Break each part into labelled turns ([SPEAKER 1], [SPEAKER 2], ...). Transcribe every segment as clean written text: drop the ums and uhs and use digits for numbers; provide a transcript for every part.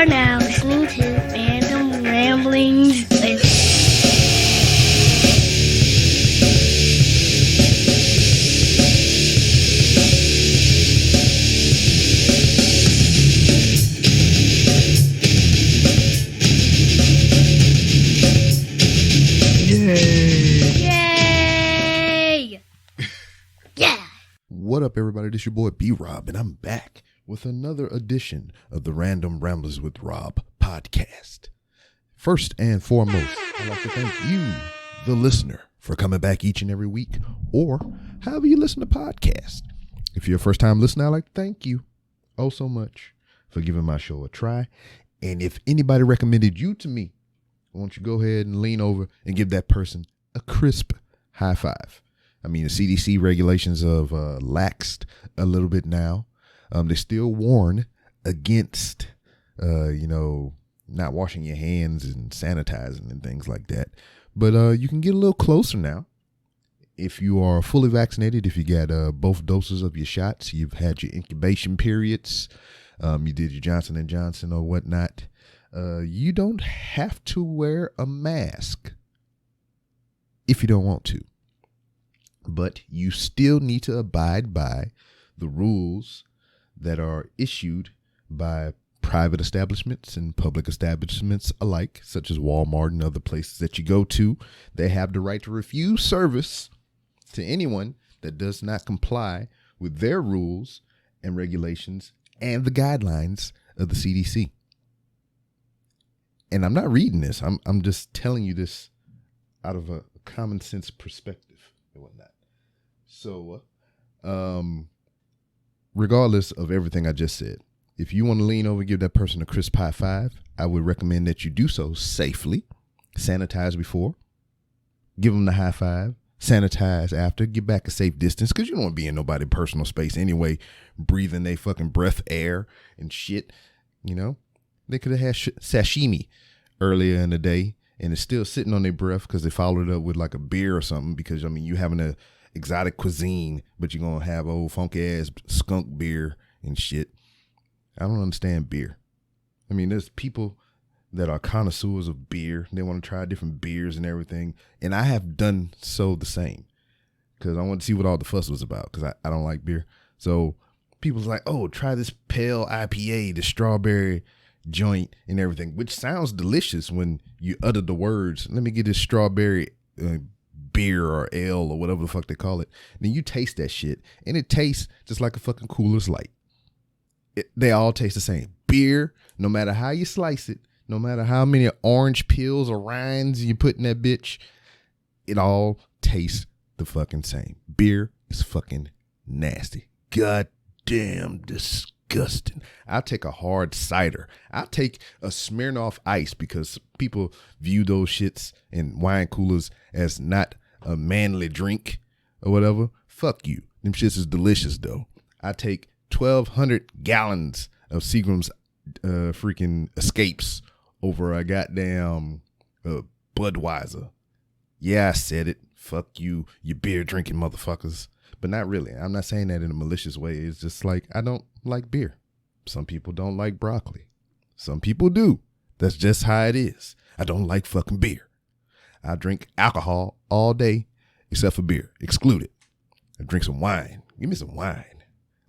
[SPEAKER 1] are now listening to Random Ramblings with
[SPEAKER 2] What up, everybody? This your boy B-Rob, and I'm back with another edition of the Random Ramblers with Rob podcast. First and foremost, I'd like to thank you, the listener, for coming back each and every week, or however you listen to podcasts. If you're a first-time listener, I'd like to thank you oh so much for giving my show a try. And if anybody recommended you to me, I want you to go ahead and lean over and give that person a crisp high five. I mean, the CDC regulations have laxed a little bit now. They still warn against, not washing your hands and sanitizing and things like that. But you can get a little closer now. If you are fully vaccinated, if you got both doses of your shots, you've had your incubation periods, you did your Johnson & Johnson or whatnot, you don't have to wear a mask if you don't want to. But you still need to abide by the rules that are issued by private establishments and public establishments alike, such as Walmart and other places that you go to. They have the right to refuse service to anyone that does not comply with their rules and regulations and the guidelines of the CDC. And I'm not reading this. I'm just telling you this out of a common sense perspective and whatnot. So, regardless of everything I just said, if you want to lean over and give that person a crisp high five, I would recommend that you do so safely. Sanitize before, give them the high five, sanitize after, get back a safe distance, because you don't want to be in nobody's personal space anyway, breathing they fucking breath air and shit. You know, they could have had sashimi earlier in the day and it's still sitting on their breath because they followed it up with like a beer or something, because, I mean, you having a exotic cuisine, but you're going to have old funky ass skunk beer and shit. I don't understand beer. I mean, there's people that are connoisseurs of beer. They want to try different beers and everything. And I have done so the same because I want to see what all the fuss was about, because I don't like beer. So people's like, oh, try this pale IPA, the strawberry joint and everything, which sounds delicious when you utter the words, let me get this strawberry beer or ale or whatever the fuck they call it. And then you taste that shit and it tastes just like a fucking Cooler's Light. They all taste the same. Beer, no matter how you slice it, no matter how many orange peels or rinds you put in that bitch, it all tastes the fucking same. Beer is fucking nasty. Goddamn disgusting. I'll take a hard cider. I'll take a Smirnoff Ice, because people view those shits and wine coolers as not a manly drink or whatever. Fuck you. Them shits is delicious though. I take 1,200 gallons of Seagram's freaking Escapes over a goddamn Budweiser. Yeah, I said it. Fuck you, you beer drinking motherfuckers. But not really. I'm not saying that in a malicious way. It's just like, I don't like beer. Some people don't like broccoli. Some people do. That's just how it is. I don't like fucking beer. I drink alcohol all day except for beer. Exclude it. I drink some wine. Give me some wine.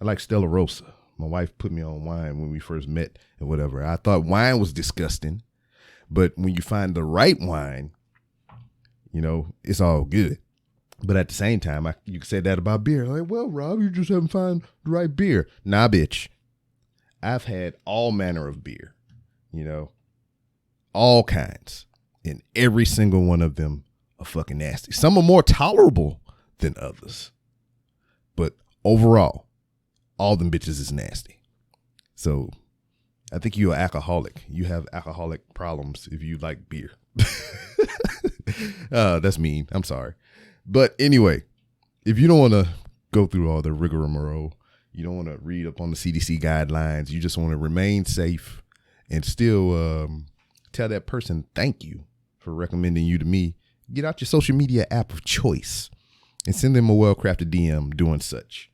[SPEAKER 2] I like Stella Rosa. My wife put me on wine when we first met and whatever. I thought wine was disgusting. But when you find the right wine, you know, it's all good. But at the same time, you can say that about beer. Like, well, Rob, you just haven't found the right beer. Nah, bitch. I've had all manner of beer, you know, all kinds. And every single one of them are fucking nasty. Some are more tolerable than others. But overall, all them bitches is nasty. So I think you're an alcoholic. You have alcoholic problems if you like beer. That's mean. I'm sorry. But anyway, if you don't want to go through all the rigmarole, you don't want to read up on the CDC guidelines, you just want to remain safe and still tell that person thank you for recommending you to me, get out your social media app of choice and send them a well-crafted DM doing such.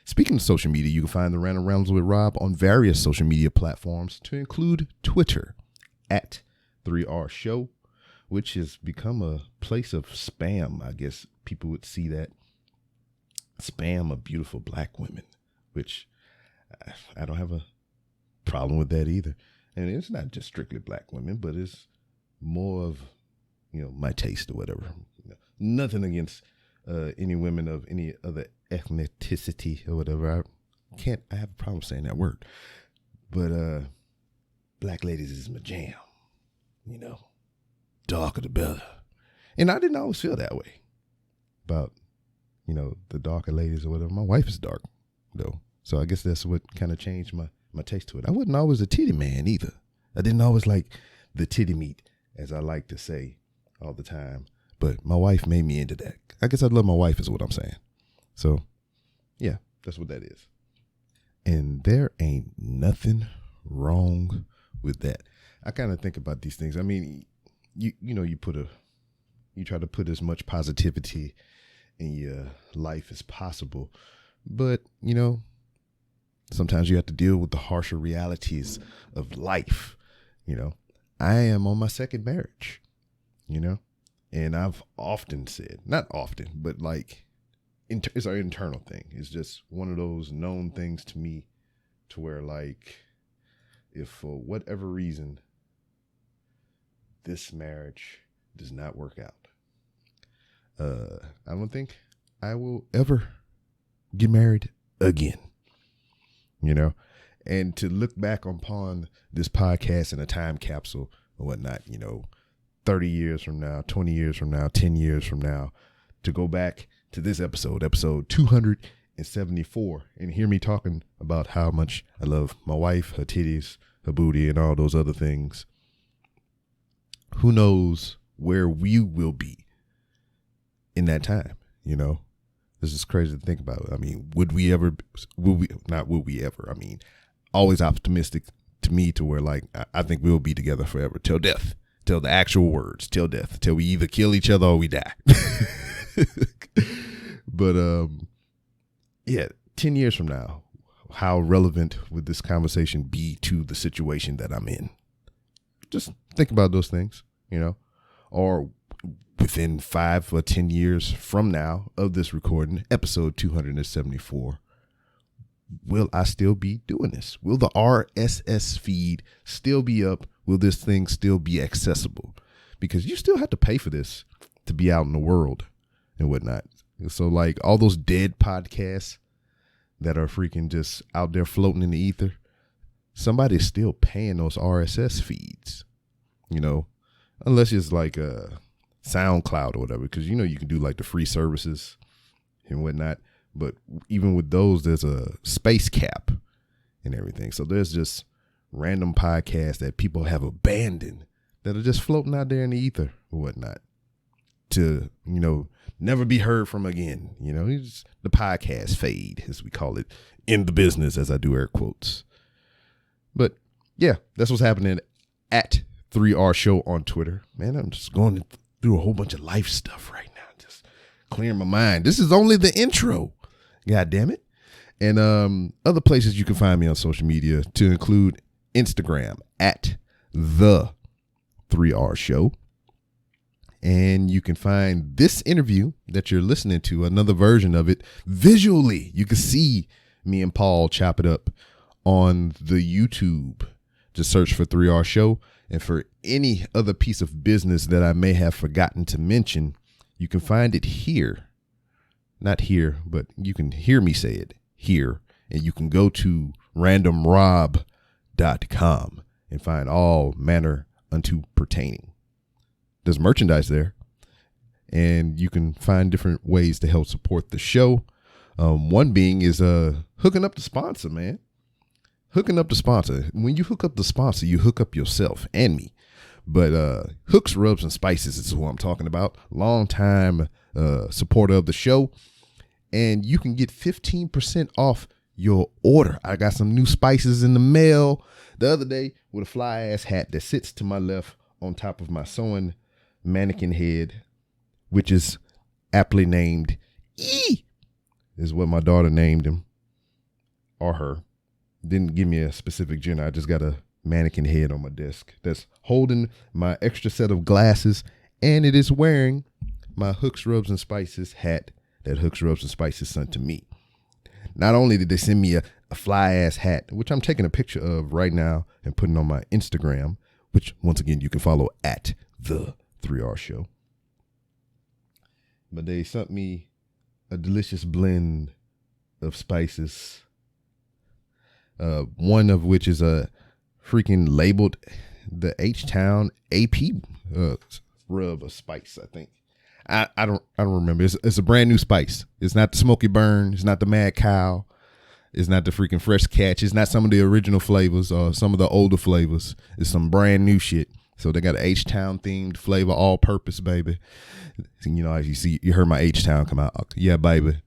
[SPEAKER 2] Speaking of social media, you can find the Random Rambles with Rob on various social media platforms, to include Twitter at 3R Show, which has become a place of spam. I guess people would see that spam of beautiful black women, which I don't have a problem with that either. And it's not just strictly black women, but it's more of, my taste or whatever. Nothing against any women of any other ethnicity or whatever. I have a problem saying that word. But black ladies is my jam. Darker the better. And I didn't always feel that way about, the darker ladies or whatever. My wife is dark, though. So I guess that's what kind of changed my taste to it. I wasn't always a titty man either. I didn't always like the titty meat, as I like to say all the time. But my wife made me into that. I guess I love my wife is what I'm saying. So, yeah, that's what that is. And there ain't nothing wrong with that. I kind of think about these things. I mean, you try to put as much positivity in your life as possible. But, sometimes you have to deal with the harsher realities of life. I am on my second marriage, and I've often said, not often, but it's our internal thing. It's just one of those known things to me to where if for whatever reason this marriage does not work out, I don't think I will ever get married again, and to look back upon this podcast in a time capsule or whatnot, 30 years from now, 20 years from now, 10 years from now, to go back to this episode 274, and hear me talking about how much I love my wife, her titties, her booty, and all those other things. Who knows where we will be in that time, This is crazy to think about. I mean, always optimistic to me to where I think we'll be together forever till death, till the actual words, till death, till we either kill each other or we die. But, 10 years from now, how relevant would this conversation be to the situation that I'm in? Just think about those things, or within 5 or 10 years from now of this recording, episode 274, will I still be doing this? Will the RSS feed still be up? Will this thing still be accessible? Because you still have to pay for this to be out in the world and whatnot. So all those dead podcasts that are freaking just out there floating in the ether, somebody's still paying those RSS feeds, unless it's a SoundCloud or whatever, because you can do the free services and whatnot. But even with those, there's a space cap and everything. So there's just random podcasts that people have abandoned that are just floating out there in the ether or whatnot to, never be heard from again. It's the podcast fade, as we call it in the business, as I do air quotes. But yeah, that's what's happening at 3R Show on Twitter. Man, I'm just going through a whole bunch of life stuff right now. Just clearing my mind. This is only the intro. God damn it. And other places you can find me on social media, to include Instagram at the 3R Show. And you can find this interview that you're listening to, another version of it, visually. You can see me and Paul chop it up on the YouTube. Just search for 3R Show. And for any other piece of business that I may have forgotten to mention, you can find it here. Not here, but you can hear me say it here. And you can go to randomrob.com and find all manner unto pertaining. There's merchandise there, and you can find different ways to help support the show. One being is hooking up the sponsor, man. Hooking up the sponsor. When you hook up the sponsor, you hook up yourself and me. But Hooks, Rubs, and Spices is who I'm talking about. Long time supporter of the show. And you can get 15% off your order. I got some new spices in the mail the other day with a fly ass hat that sits to my left on top of my sewing mannequin head, which is aptly named E, is what my daughter named him. or her. Didn't give me a specific gender. I just got a mannequin head on my desk that's holding my extra set of glasses, and it is wearing my Hooks, Rubs, and Spices hat that Hooks, Rubs, and Spices sent to me. Not only did they send me a fly-ass hat, which I'm taking a picture of right now and putting on my Instagram, which, once again, you can follow at The 3R Show. But they sent me a delicious blend of spices, one of which is a freaking labeled the H-Town AP rub of spice, I think. I don't remember. It's a brand new spice. It's not the Smoky Burn. It's not the Mad Cow. It's not the freaking Fresh Catch. It's not some of the original flavors or some of the older flavors. It's some brand new shit. So they got an H-Town themed flavor, all purpose, baby. You know, as you see, you heard my H-Town come out. Yeah, baby.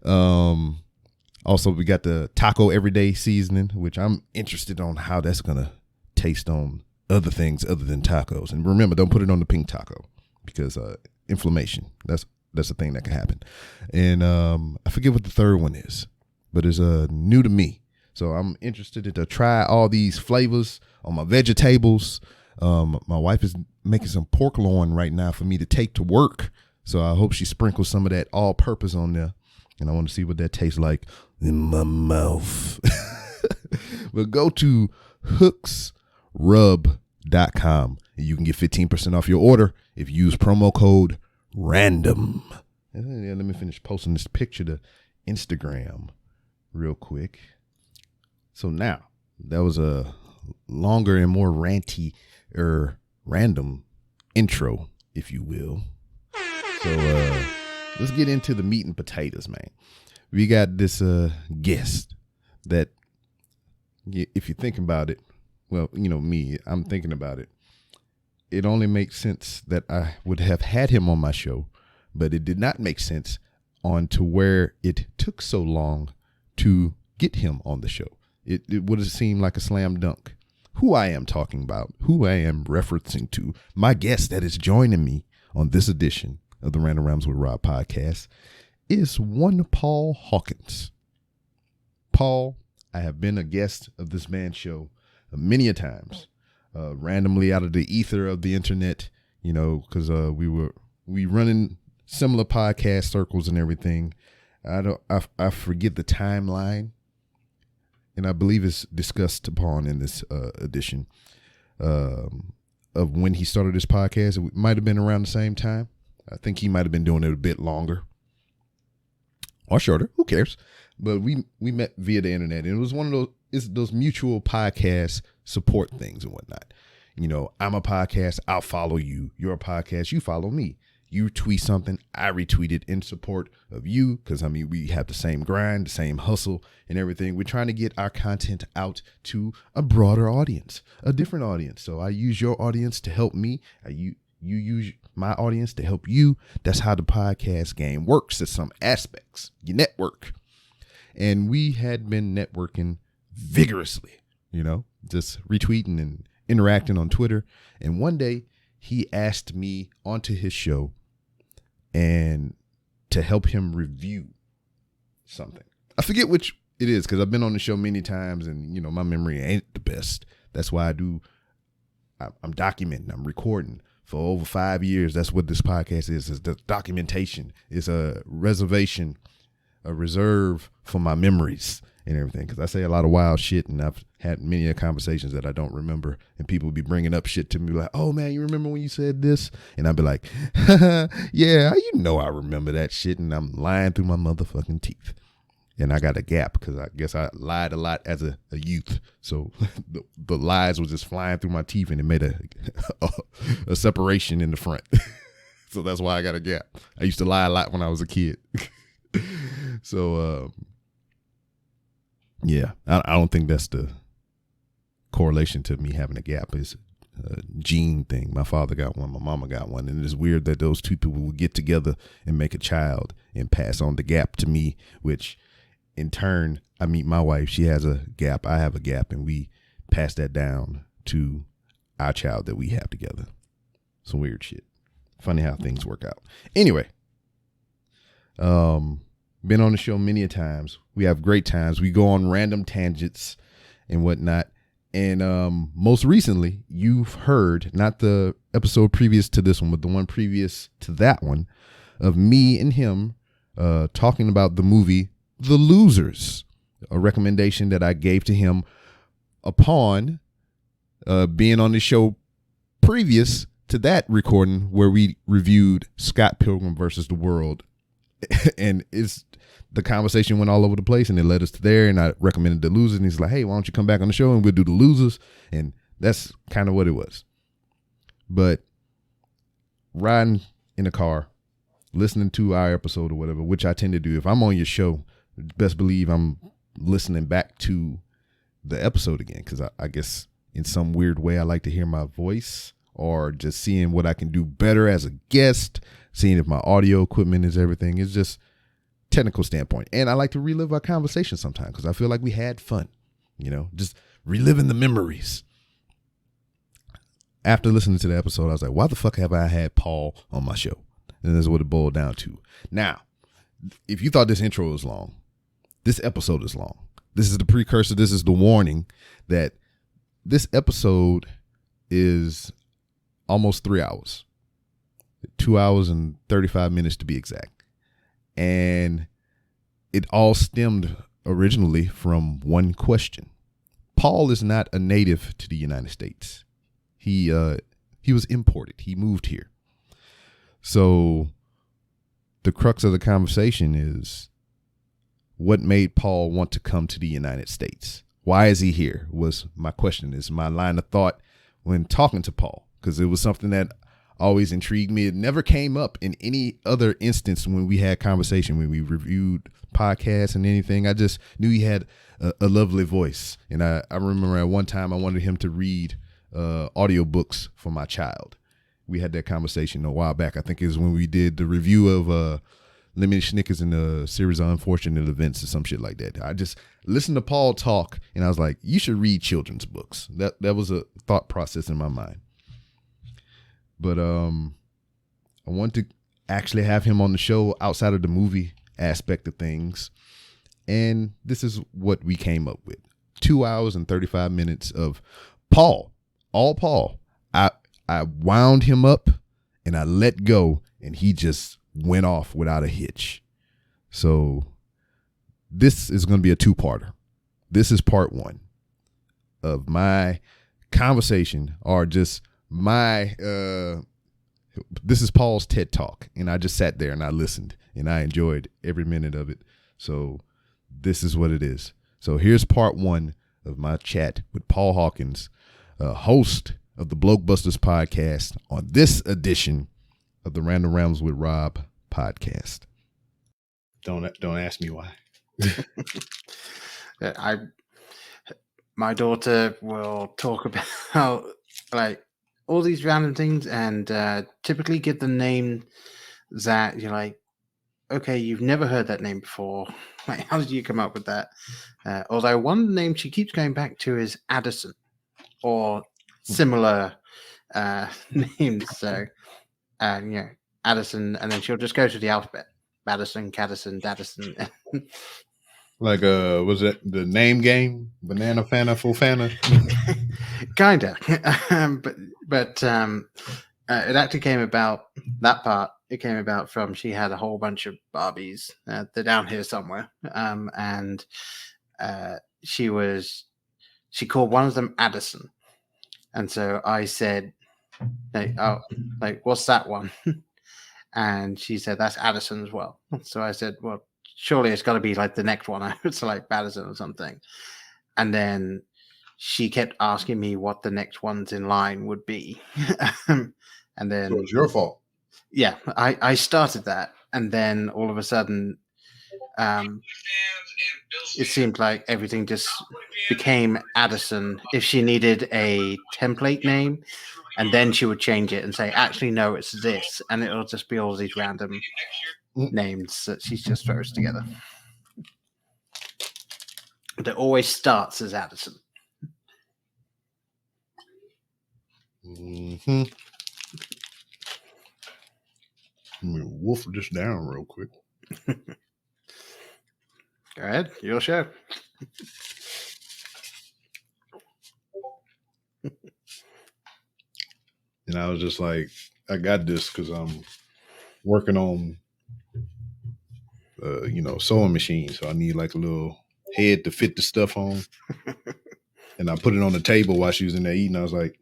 [SPEAKER 2] Also, we got the taco everyday seasoning, which I'm interested on how that's going to taste on other things other than tacos. And remember, don't put it on the pink taco because inflammation. That's a thing that can happen. And I forget what the third one is, but it's new to me. So I'm interested to try all these flavors on my vegetables. My wife is making some pork loin right now for me to take to work. So I hope she sprinkles some of that all purpose on there. And I want to see what that tastes like in my mouth. But go to hooksrub.com and you can get 15% off your order if you use promo code RANDOM. And let me finish posting this picture to Instagram real quick. So now, that was a longer and more ranty random intro, if you will. So let's get into the meat and potatoes, man. We got this guest that, if you think about it, well, you know me, I'm thinking about it. It only makes sense that I would have had him on my show, but it did not make sense on to where it took so long to get him on the show. It would have seemed like a slam dunk. Who I am talking about, who I am referencing to, my guest that is joining me on this edition of the Random Rhymes with Rob podcast is one Paul Hawkins. Paul, I have been a guest of this man's show many a times, randomly out of the ether of the internet, you know, because we running similar podcast circles and everything. I forget the timeline, and I believe it's discussed upon in this edition of when he started this podcast. It might have been around the same time. I think he might have been doing it a bit longer or shorter. Who cares? But we met via the internet, and it was one of those mutual podcast support things and whatnot. You know, I'm a podcast, I'll follow you. You're a podcast, you follow me. You tweet something, I retweet it in support of you, because, I mean, we have the same grind, the same hustle and everything. We're trying to get our content out to a broader audience, a different audience. So I use your audience to help me. You use my audience to help you. That's how the podcast game works in some aspects. You network. And we had been networking vigorously, you know, just retweeting and interacting on Twitter. And one day he asked me onto his show and to help him review something. I forget which it is, because I've been on the show many times and, you know, my memory ain't the best. That's why I'm documenting, I'm recording for over 5 years. That's what this podcast is the documentation. It's a reservation, a reserve for my memories and everything, because I say a lot of wild shit, and I've had many conversations that I don't remember, and people be bringing up shit to me like, oh man, you remember when you said this? And I'd be like, yeah, you know I remember that shit, and I'm lying through my motherfucking teeth. And I got a gap because I guess I lied a lot as a youth, so the lies was just flying through my teeth, and it made a separation in the front. So that's why I got a gap. I used to lie a lot when I was a kid. So yeah, I don't think that's the correlation to me having a gap. It's a gene thing. My father got one, my mama got one, and it's weird that those two people would get together and make a child and pass on the gap to me, which in turn, I meet my wife, she has a gap, I have a gap, and we pass that down to our child that we have together. Some weird shit. Funny how things work out. Anyway, been on the show many a times. We have great times. We go on random tangents and whatnot. And most recently, you've heard, not the episode previous to this one, but the one previous to that one, of me and him talking about the movie The Losers, a recommendation that I gave to him upon being on the show previous to that recording where we reviewed Scott Pilgrim versus the World. And the conversation went all over the place, and it led us to there, and I recommended The Losers, and he's like, hey, why don't you come back on the show and we'll do The Losers? And that's kind of what it was. But riding in a car, listening to our episode or whatever, which I tend to do. If I'm on your show, best believe I'm listening back to the episode again, because I guess in some weird way I like to hear my voice, or just seeing what I can do better as a guest, seeing if my audio equipment is everything. It's just technical standpoint. And I like to relive our conversation sometimes because I feel like we had fun, just reliving the memories. After listening to the episode, I was like, why the fuck have I had Paul on my show? And that's what it boiled down to. Now, if you thought this intro was long, this episode is long. This is the precursor. This is the warning that this episode is almost 3 hours, 2 hours and 35 minutes to be exact. And it all stemmed originally from one question. Paul is not a native to the United States. He was imported. He moved here. So the crux of the conversation is, what made Paul want to come to the United States? Why is he here? Was my question, is my line of thought when talking to Paul, because it was something that always intrigued me. It never came up in any other instance when we had conversation, when we reviewed podcasts and anything. I just knew he had a lovely voice. And I remember at one time I wanted him to read audiobooks for my child. We had that conversation a while back. I think it was when we did the review of Lemony Snickers in the series of Unfortunate Events or some shit like that. I just listened to Paul talk and I was like, you should read children's books. That was a thought process in my mind. But I want to actually have him on the show outside of the movie aspect of things. And this is what we came up with. 2 hours and 35 minutes of Paul, all Paul. I wound him up and I let go, and he just went off without a hitch. So this is going to be a two-parter. This is part one of my conversation, or just my this is Paul's TED Talk, and I just sat there and I listened and I enjoyed every minute of it. So this is what it is. So here's part one of my chat with Paul Hawkins, host of the Blokebusters podcast, on this edition of the Random Rambles with Rob podcast. Don't ask me why.
[SPEAKER 3] My daughter will talk about like all these random things, and typically give the name that you're like, okay, you've never heard that name before. Like, how did you come up with that? Although one name she keeps going back to is Addison, or similar names. So, Addison, and then she'll just go to the alphabet: Madison, Caddison, Daddison.
[SPEAKER 2] Like, was it the name game? Banana Fana Fofana?
[SPEAKER 3] Kinda. but it actually came about, that part, it came about from, she had a whole bunch of Barbies. They're down here somewhere. And she called one of them Addison. And so I said, what's that one? And she said, that's Addison as well. So I said, well, surely it's got to be like the next one. It's like Madison or something. And then she kept asking me what the next ones in line would be. And then...
[SPEAKER 2] So it's your fault.
[SPEAKER 3] Yeah, I started that. And then all of a sudden, it seemed like everything just became Addison. If she needed a template name, and then she would change it and say, actually, no, it's this. And it'll just be all these random names that she just throws together. But it always starts as Addison.
[SPEAKER 2] Mm-hmm. Let me wolf this down real quick.
[SPEAKER 3] Go ahead, your show.
[SPEAKER 4] And I was just like, I got this because I'm working on, sewing machine. So I need like a little head to fit the stuff on. And I put it on the table while she was in there eating. I was like,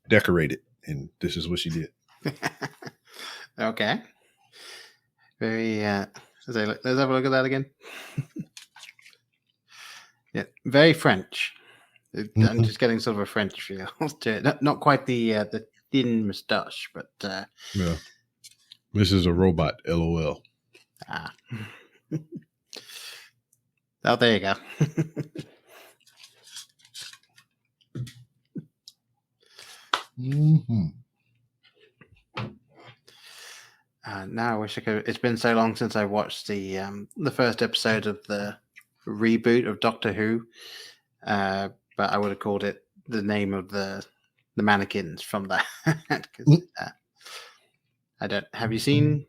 [SPEAKER 4] decorate it. And this is what she did.
[SPEAKER 3] Okay. Very, let's have a look at that again. Yeah, very French. I'm just getting sort of a French feel to it. Not quite the thin moustache, but
[SPEAKER 4] Yeah. This is a robot, LOL.
[SPEAKER 3] Oh, there you go. Now I wish I could. It's been so long since I watched the first episode of the reboot of Doctor Who, but I would have called it the name of the mannequins from that. I don't. Have you seen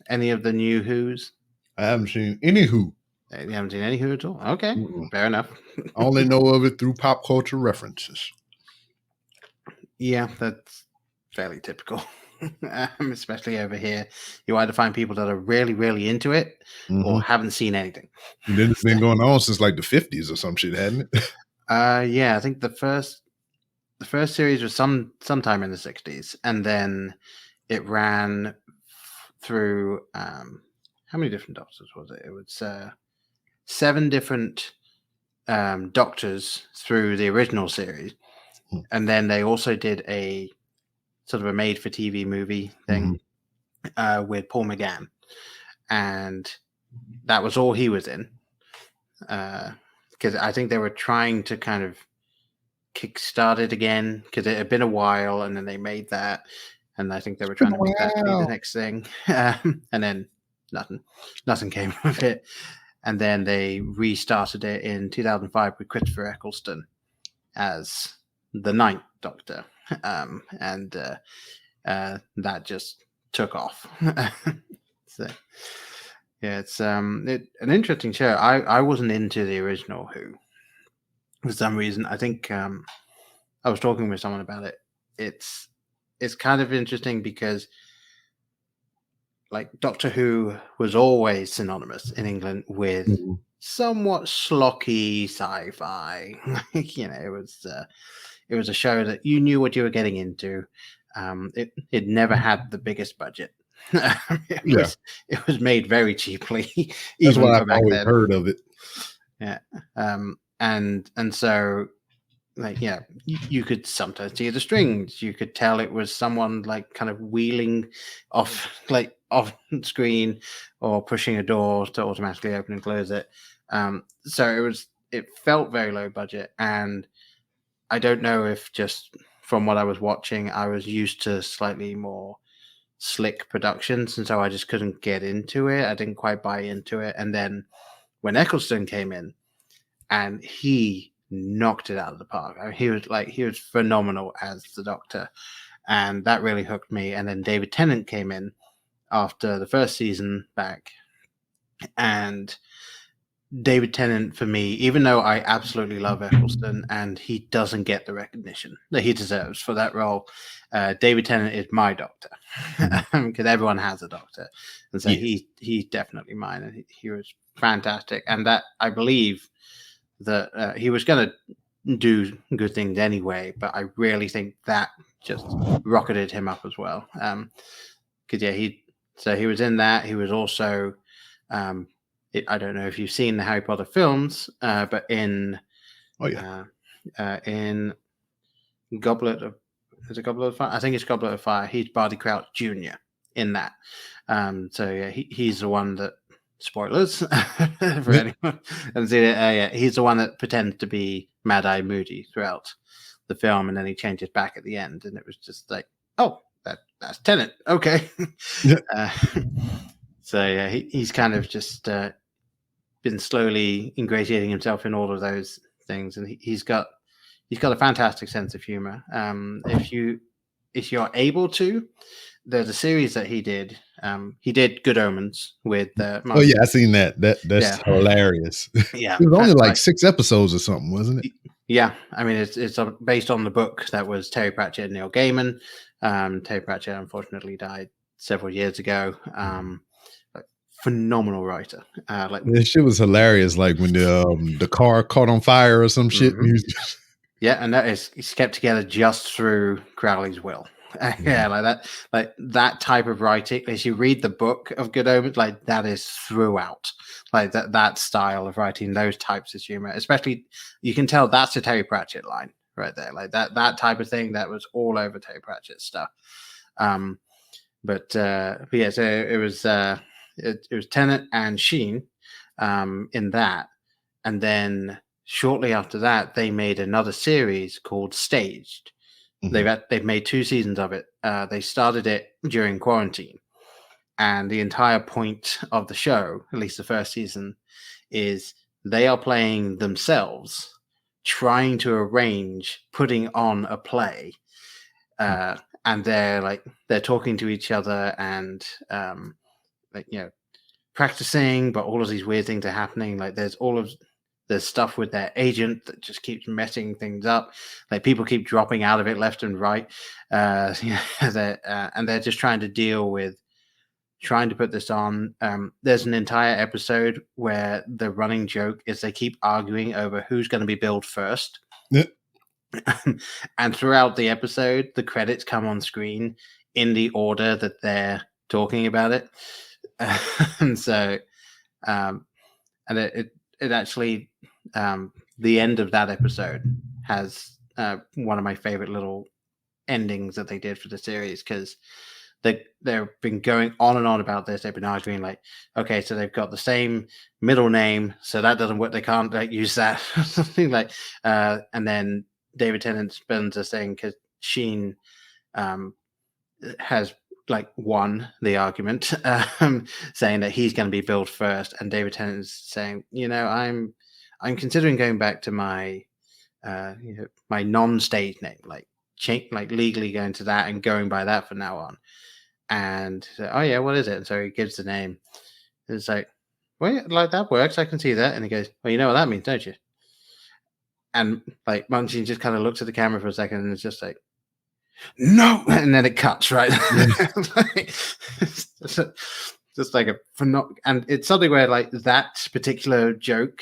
[SPEAKER 3] any of the new Who's?
[SPEAKER 4] I haven't seen any Who.
[SPEAKER 3] You haven't seen any Who at all? Okay, fair enough.
[SPEAKER 4] I only know of it through pop culture references.
[SPEAKER 3] Yeah, that's fairly typical. Especially over here, you either find people that are really, really into it or haven't seen anything.
[SPEAKER 4] And then it's been going on since like the 50s or some shit, hadn't it?
[SPEAKER 3] Yeah, I think the first series was sometime in the 60s, and then it ran through how many different doctors was it? It was 7 different doctors through the original series, and then they also did a sort of a made-for-TV movie thing with Paul McGann, and that was all he was in. Because I think they were trying to kind of kickstart it again because it had been a while, and then they made that, and I think they were trying to make that be the next thing, and then nothing came of it, and then they restarted it in 2005 with Christopher Eccleston as the 9th Doctor, and that just took off. So yeah, it's an interesting show. I wasn't into the original Who for some reason. I think I was talking with someone about it. It's kind of interesting because like Doctor Who was always synonymous in England with somewhat schlocky sci-fi. It was a show that you knew what you were getting into. It never had the biggest budget. It was made very cheaply.
[SPEAKER 4] That's why I've always heard of it.
[SPEAKER 3] Yeah, and so like you could sometimes see the strings. You could tell it was someone like kind of wheeling off screen or pushing a door to automatically open and close it. So it felt very low budget, and I don't know if just from what I was watching, I was used to slightly more slick productions, and so I just couldn't get into it. I didn't quite buy into it. And then when Eccleston came in, and he knocked it out of the park. I mean, he was phenomenal as the Doctor, and that really hooked me. And then David Tennant came in after the first season back, and David Tennant, for me, even though I absolutely love Eccleston and he doesn't get the recognition that he deserves for that role, David Tennant is my Doctor because everyone has a Doctor, and so he's definitely mine, and he was fantastic. And that I believe that he was going to do good things anyway, but I really think that just rocketed him up as well. Because he was in that. He was also. I don't know if you've seen the Harry Potter films, but in in Goblet of Fire? I think it's Goblet of Fire. He's Barty Crouch Jr. in that. So yeah, he's the one that spoilers for anyone and see it. He's the one that pretends to be Mad-Eye Moody throughout the film, and then he changes back at the end, and it was just like, oh, that's Tennant. Okay. So yeah, he's kind of just been slowly ingratiating himself in all of those things, and he's got a fantastic sense of humor. if you're able to, there's a series that he did. He did Good Omens with.
[SPEAKER 4] Oh yeah, I seen that. That's
[SPEAKER 3] Yeah.
[SPEAKER 4] hilarious.
[SPEAKER 3] Yeah,
[SPEAKER 4] It was only like 6 episodes or something, wasn't it?
[SPEAKER 3] Yeah, I mean it's based on the book that was Terry Pratchett and Neil Gaiman. Terry Pratchett unfortunately died several years ago. Phenomenal writer.
[SPEAKER 4] This shit was hilarious. Like when the car caught on fire or some shit.
[SPEAKER 3] Mhm. Yeah, and that is it's kept together just through Crowley's will. Yeah, like that type of writing. As you read the book of Good Omens, like that is throughout. Like that style of writing, those types of humor, especially you can tell that's a Terry Pratchett line right there. Like that type of thing that was all over Terry Pratchett stuff. But yeah, so it was Tennant and Sheen in that, and then shortly after that, they made another series called Staged.
[SPEAKER 4] Mhm.
[SPEAKER 3] They've made 2 seasons of it. They started it during quarantine, and the entire point of the show, at least the first season, is they are playing themselves, trying to arrange putting on a play, and they're talking to each other and practicing, but all of these weird things are happening. Like there's stuff with their agent that just keeps messing things up. Like people keep dropping out of it left and right. And they're just trying to deal with trying to put this on. There's an entire episode where the running joke is they keep arguing over who's going to be billed first.
[SPEAKER 4] Yeah.
[SPEAKER 3] And throughout the episode, the credits come on screen in the order that they're talking about it. And so, and it actually, the end of that episode has one of my favorite little endings that they did for the series, because they've been going on and on about this. They've been arguing like, okay, so they've got the same middle name, so that doesn't work. They can't use that something like. And then David Tennant spends a thing because Sheen has won the argument, saying that he's going to be billed first, and David Tennant is saying, I'm considering going back to my my non-stage name, legally going to that and going by that from now on. And oh yeah, what is it? And so he gives the name. It's like, well, yeah, that works. I can see that. And he goes, well, you know what that means, don't you? And Munchie just kind of looks at the camera for a second and it's just like, no, and then it cuts right. Just like a and it's something where that particular joke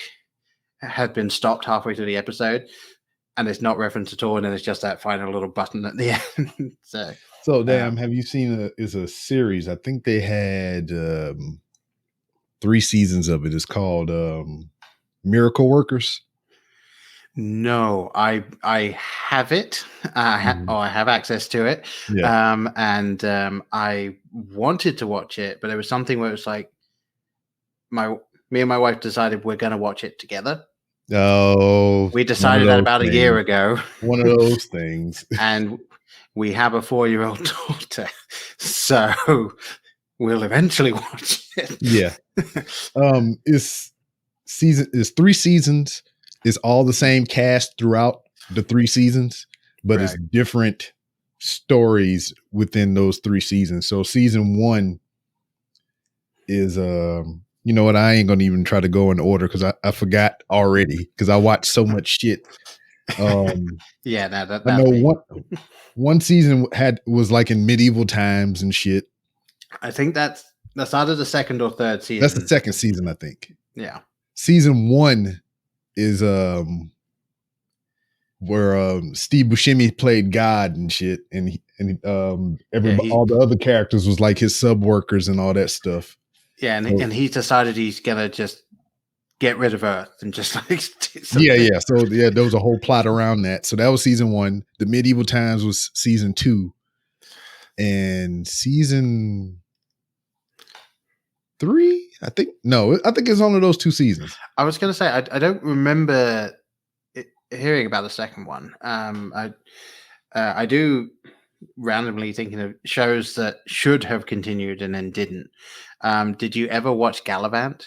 [SPEAKER 3] had been stopped halfway through the episode, and it's not referenced at all, and then it's just that final little button at the end. So
[SPEAKER 4] damn, have you seen is a series? I think they had 3 seasons of it. It's called Miracle Workers.
[SPEAKER 3] No, I have it. I have access to it.
[SPEAKER 4] Yeah.
[SPEAKER 3] And I wanted to watch it, but it was something where it was like me and my wife decided we're going to watch it together.
[SPEAKER 4] Oh,
[SPEAKER 3] we decided that about a year ago.
[SPEAKER 4] One of those things.
[SPEAKER 3] And we have a 4-year-old daughter, so we'll eventually watch it.
[SPEAKER 4] Yeah. It's 3 seasons. It's all the same cast throughout the 3 seasons, but it's different stories within those 3 seasons. So season 1 is you know what? I ain't gonna even try to go in order because I forgot already because I watched so much shit.
[SPEAKER 3] Yeah, no,
[SPEAKER 4] I know one season was like in medieval times and shit.
[SPEAKER 3] I think that's either the second or third season.
[SPEAKER 4] That's the second season, I think.
[SPEAKER 3] Yeah.
[SPEAKER 4] Season 1 is where Steve Buscemi played God and shit, and all the other characters was like his sub workers and all that stuff.
[SPEAKER 3] Yeah, and he decided he's gonna just get rid of Earth and just
[SPEAKER 4] yeah. So yeah, there was a whole plot around that. So that was season 1. The medieval times was season 2, and season 3. I think it's only those 2 seasons.
[SPEAKER 3] I was gonna say I don't remember hearing about the second one. I do randomly thinking of shows that should have continued and then didn't. Did you ever watch Gallivant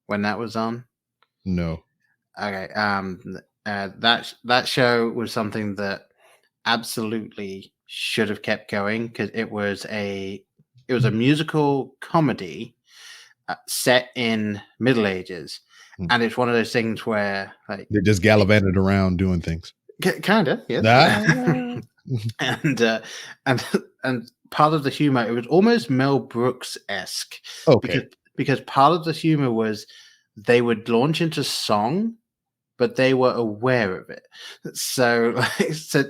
[SPEAKER 3] when that was on?
[SPEAKER 4] No.
[SPEAKER 3] Okay. That show was something that absolutely should have kept going because it was a musical comedy set in Middle Ages, and it's one of those things where like
[SPEAKER 4] They just gallivanted around doing things.
[SPEAKER 3] Kind of, yes.
[SPEAKER 4] Ah.
[SPEAKER 3] and part of the humor, it was almost Mel Brooks-esque.
[SPEAKER 4] Okay.
[SPEAKER 3] Because part of the humor was they would launch into song, but they were aware of it. So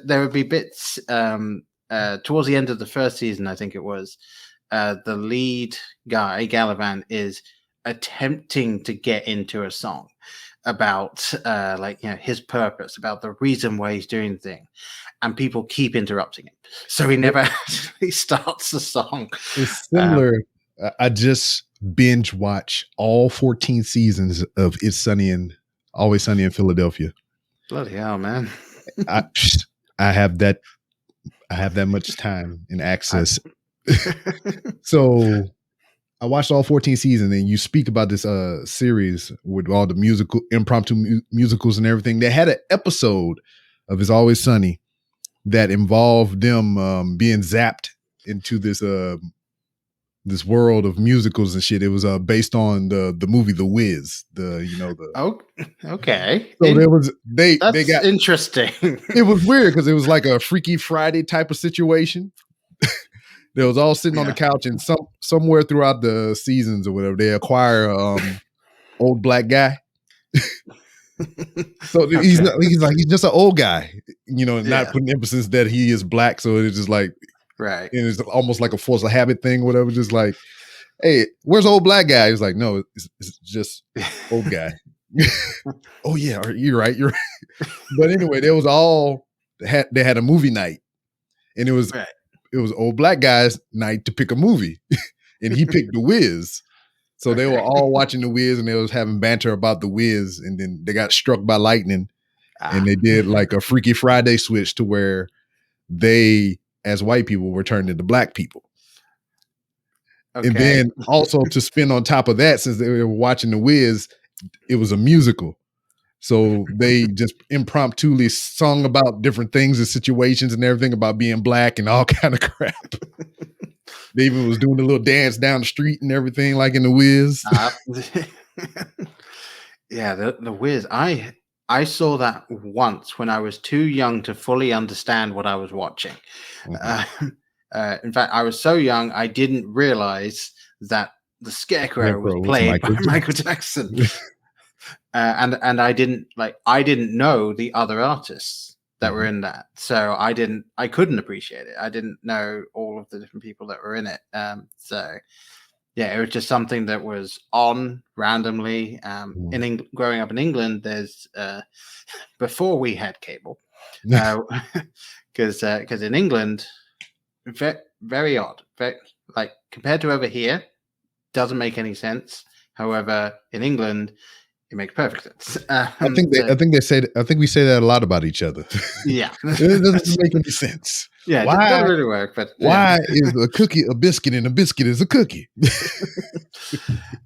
[SPEAKER 3] there would be bits towards the end of the first season, I think it was, the lead guy, Gallivant, is attempting to get into a song about his purpose, about the reason why he's doing the thing, and people keep interrupting him, so he never actually starts the song.
[SPEAKER 4] It's similar. I just binge watch all 14 seasons of Always Sunny in Philadelphia.
[SPEAKER 3] Bloody hell, man.
[SPEAKER 4] I have that much time and access. So I watched all 14 seasons, and you speak about this series with all the impromptu musicals and everything. They had an episode of It's Always Sunny that involved them being zapped into this world of musicals and shit. It was based on the movie The Wiz.
[SPEAKER 3] Oh, okay.
[SPEAKER 4] So they got
[SPEAKER 3] interesting.
[SPEAKER 4] It was weird because it was like a Freaky Friday type of situation. They was all sitting on the couch, and somewhere throughout the seasons or whatever, they acquire old black guy. So he's just an old guy, not putting emphasis that he is black. So it's just like,
[SPEAKER 3] right,
[SPEAKER 4] and it's almost like a force of habit thing, or whatever. Just like, hey, where's the old black guy? He's like, no, it's just old guy. Oh yeah, you're right. But anyway, they had a movie night, and it was.
[SPEAKER 3] Right.
[SPEAKER 4] It was old black guy's night to pick a movie, and he picked The Wiz. So they were all watching The Wiz, and they was having banter about The Wiz, and then they got struck by lightning, and they did like a Freaky Friday switch to where they, as white people, were turned into black people. Okay. And then also to spin on top of that, since they were watching The Wiz, it was a musical. So they just impromptu sung about different things and situations and everything about being black and all kind of crap. They even was doing a little dance down the street and everything like in The Wiz.
[SPEAKER 3] Yeah, the Wiz. I saw that once when I was too young to fully understand what I was watching. Mm-hmm. In fact, I was so young I didn't realize that the Scarecrow was played by Michael Jackson. And I didn't know the other artists that were in that, so I couldn't appreciate it. I didn't know all of the different people that were in it. So yeah, it was just something that was on randomly. Growing up in England, there's before we had cable, because in England, very odd, like compared to over here, doesn't make any sense. However, in England, it makes perfect sense.
[SPEAKER 4] I think we say that a lot about each other.
[SPEAKER 3] Yeah,
[SPEAKER 4] it doesn't make any sense.
[SPEAKER 3] Yeah, it doesn't really work. But
[SPEAKER 4] why is a cookie a biscuit and a biscuit is a cookie?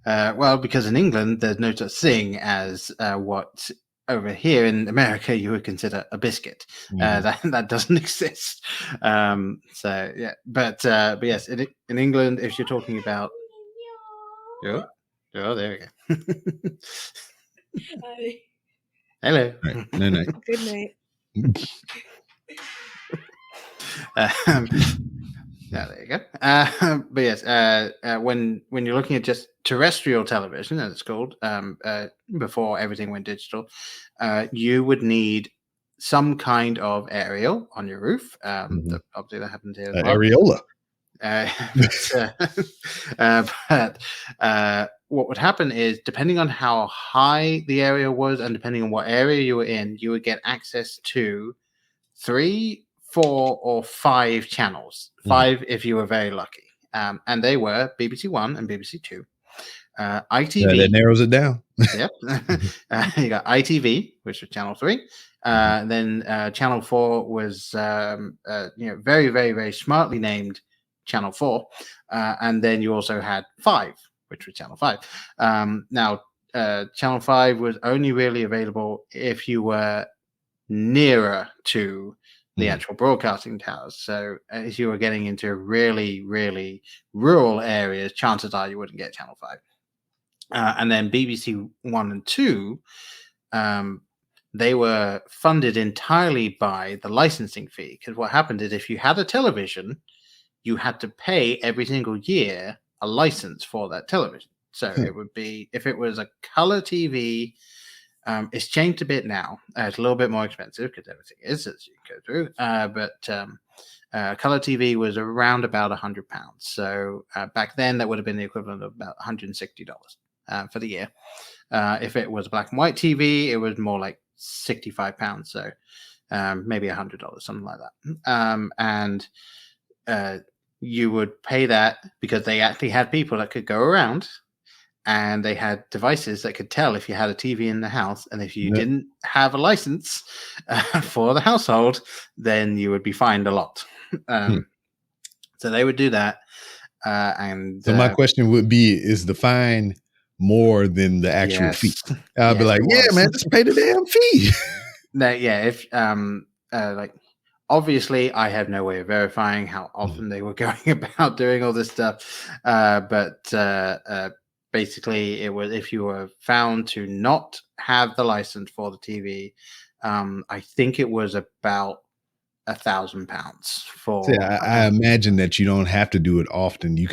[SPEAKER 3] Well, because in England there's no such thing as what over here in America you would consider a biscuit. That doesn't exist. So yeah, but yes, in England, if you're talking about, oh, there we go.
[SPEAKER 1] Hi.
[SPEAKER 3] Hello.
[SPEAKER 4] Right. Night.
[SPEAKER 1] Good night.
[SPEAKER 3] Yeah, there you go. But yes, when you're looking at just terrestrial television, as it's called, before everything went digital, you would need some kind of aerial on your roof. Obviously, that happened here as well.
[SPEAKER 4] Areola.
[SPEAKER 3] But what would happen is, depending on how high the area was and depending on what area you were in, you would get access to 3, 4, or 5 channels. 5 if you were very lucky. And they were BBC One and BBC Two. ITV.
[SPEAKER 4] That narrows it down.
[SPEAKER 3] Yep. You got ITV, which was Channel 3. Then Channel 4 was very, very, very smartly named Channel 4. And then you also had 5, which was Channel 5. Now, Channel 5 was only really available if you were nearer to the actual broadcasting towers. So if you were getting into really, really rural areas, chances are you wouldn't get Channel 5. And then BBC 1 and 2, they were funded entirely by the licensing fee. Because what happened is if you had a television, you had to pay every single year a license for that television. So it would be, if it was a color TV, it's changed a bit now. It's a little bit more expensive because everything is, as you go through. But color TV was around about £100. So back then, that would have been the equivalent of about $160 for the year. If it was a black and white TV, it was more like £65. So maybe $100, something like that. And you would pay that because they actually had people that could go around. And they had devices that could tell if you had a TV in the house. And if you didn't have a license for the household, then you would be fined a lot. So they would do that. So
[SPEAKER 4] my question would be, is the fine more than the actual fee? I'll be like, yeah, man, just pay the damn fee.
[SPEAKER 3] No, yeah. If like, obviously, I have no way of verifying how often they were going about doing all this stuff. But basically, it was if you were found to not have the license for the TV, I think it was about £1,000 for.
[SPEAKER 4] Yeah, I imagine that you don't have to do it often. You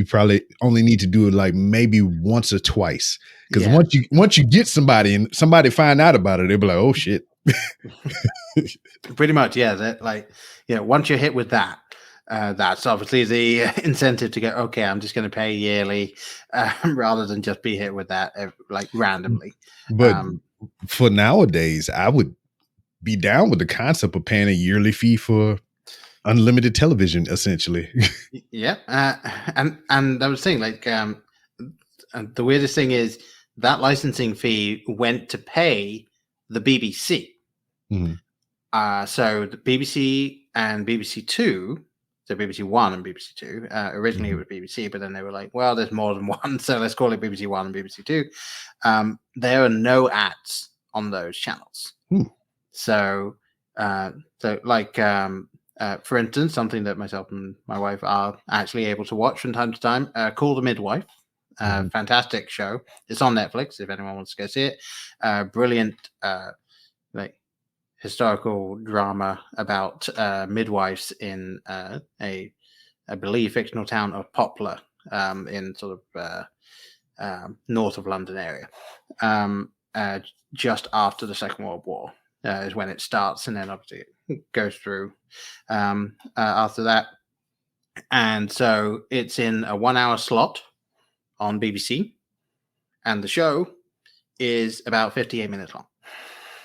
[SPEAKER 4] probably only need to do it like maybe once or twice. Because once you get somebody and somebody find out about it, they'll be like, oh shit.
[SPEAKER 3] Pretty much, yeah. That, like, once you're hit with that. That's obviously the incentive to go, okay, I'm just going to pay yearly rather than just be hit with that like randomly.
[SPEAKER 4] But for nowadays, I would be down with the concept of paying a yearly fee for unlimited television, essentially.
[SPEAKER 3] Yeah. And I was saying, like, the weirdest thing is that licensing fee went to pay the BBC. Mm-hmm. So the BBC and BBC Two. So BBC One and BBC Two. Originally it was BBC, but then they were like, well, there's more than one, so let's call it BBC One and BBC Two. There are no ads on those channels. So like, for instance, something that myself and my wife are actually able to watch from time to time, called The Midwife. Fantastic show. It's on Netflix if anyone wants to go see it. Brilliant, like, historical drama about midwives in I believe, fictional town of Poplar in sort of north of London area. Just after the Second World War is when it starts, and then obviously it goes through after that. And so it's in a 1 hour slot on BBC, and the show is about 58 minutes long.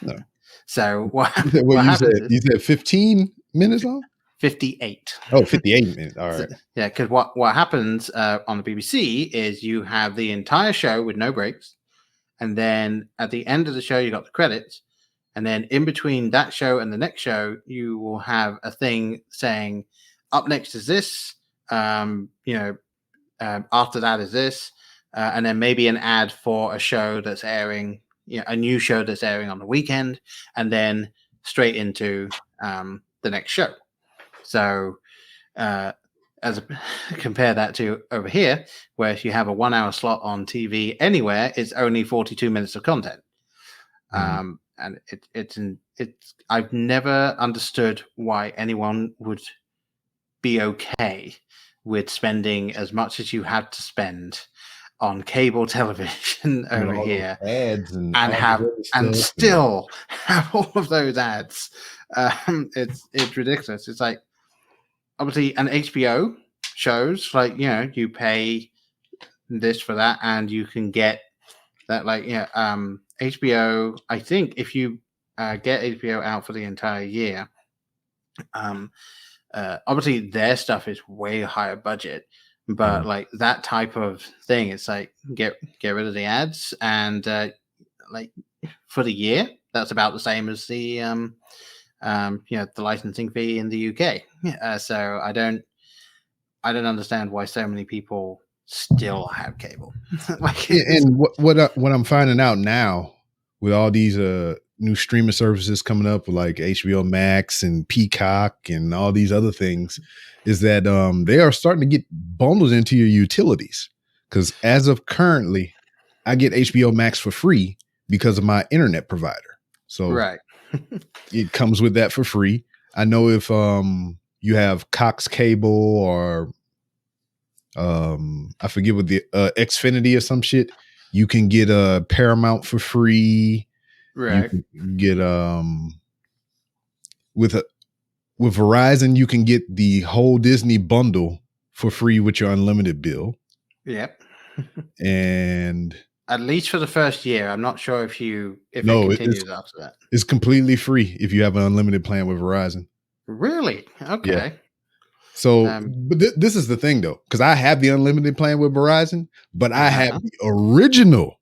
[SPEAKER 4] No.
[SPEAKER 3] So what
[SPEAKER 4] you said 15 minutes long?
[SPEAKER 3] 58.
[SPEAKER 4] Oh, 58 minutes. All right.
[SPEAKER 3] So, yeah, because what happens on the BBC is you have the entire show with no breaks, and then at the end of the show you got the credits, and then in between that show and the next show you will have a thing saying, up next is this, after that is this, and then maybe an ad for a show that's airing, a new show that's airing on the weekend, and then straight into the next show. So compare that to over here, where if you have a 1 hour slot on TV anywhere, it's only 42 minutes of content. And it's I've never understood why anyone would be okay with spending as much as you had to spend on cable television over here,
[SPEAKER 4] ads and
[SPEAKER 3] still have all of those ads. It's ridiculous. It's like, obviously, an HBO shows, like, you pay this for that, and you can get that, like, HBO. I think if you get HBO out for the entire year, obviously their stuff is way higher budget. But like that type of thing, it's like get rid of the ads, and like for the year, that's about the same as the the licensing fee in the UK. So I don't understand why so many people still have cable.
[SPEAKER 4] And what I'm finding out now with all these new streaming services coming up like HBO Max and Peacock and all these other things is that they are starting to get bundled into your utilities. Because as of currently, I get HBO Max for free because of my internet provider. So
[SPEAKER 3] Right.
[SPEAKER 4] it comes with that for free. I know if you have Cox Cable or I forget what the Xfinity or some shit, you can get a Paramount for free.
[SPEAKER 3] Right.
[SPEAKER 4] You can get with Verizon, you can get the whole Disney bundle for free with your unlimited bill.
[SPEAKER 3] Yep.
[SPEAKER 4] And
[SPEAKER 3] at least for the first year. I'm not sure if it
[SPEAKER 4] No,
[SPEAKER 3] continues after that.
[SPEAKER 4] it's completely free if you have an unlimited plan with Verizon.
[SPEAKER 3] Really? Okay.
[SPEAKER 4] Yeah. So, but this is the thing though, because I have the unlimited plan with Verizon, but I have the original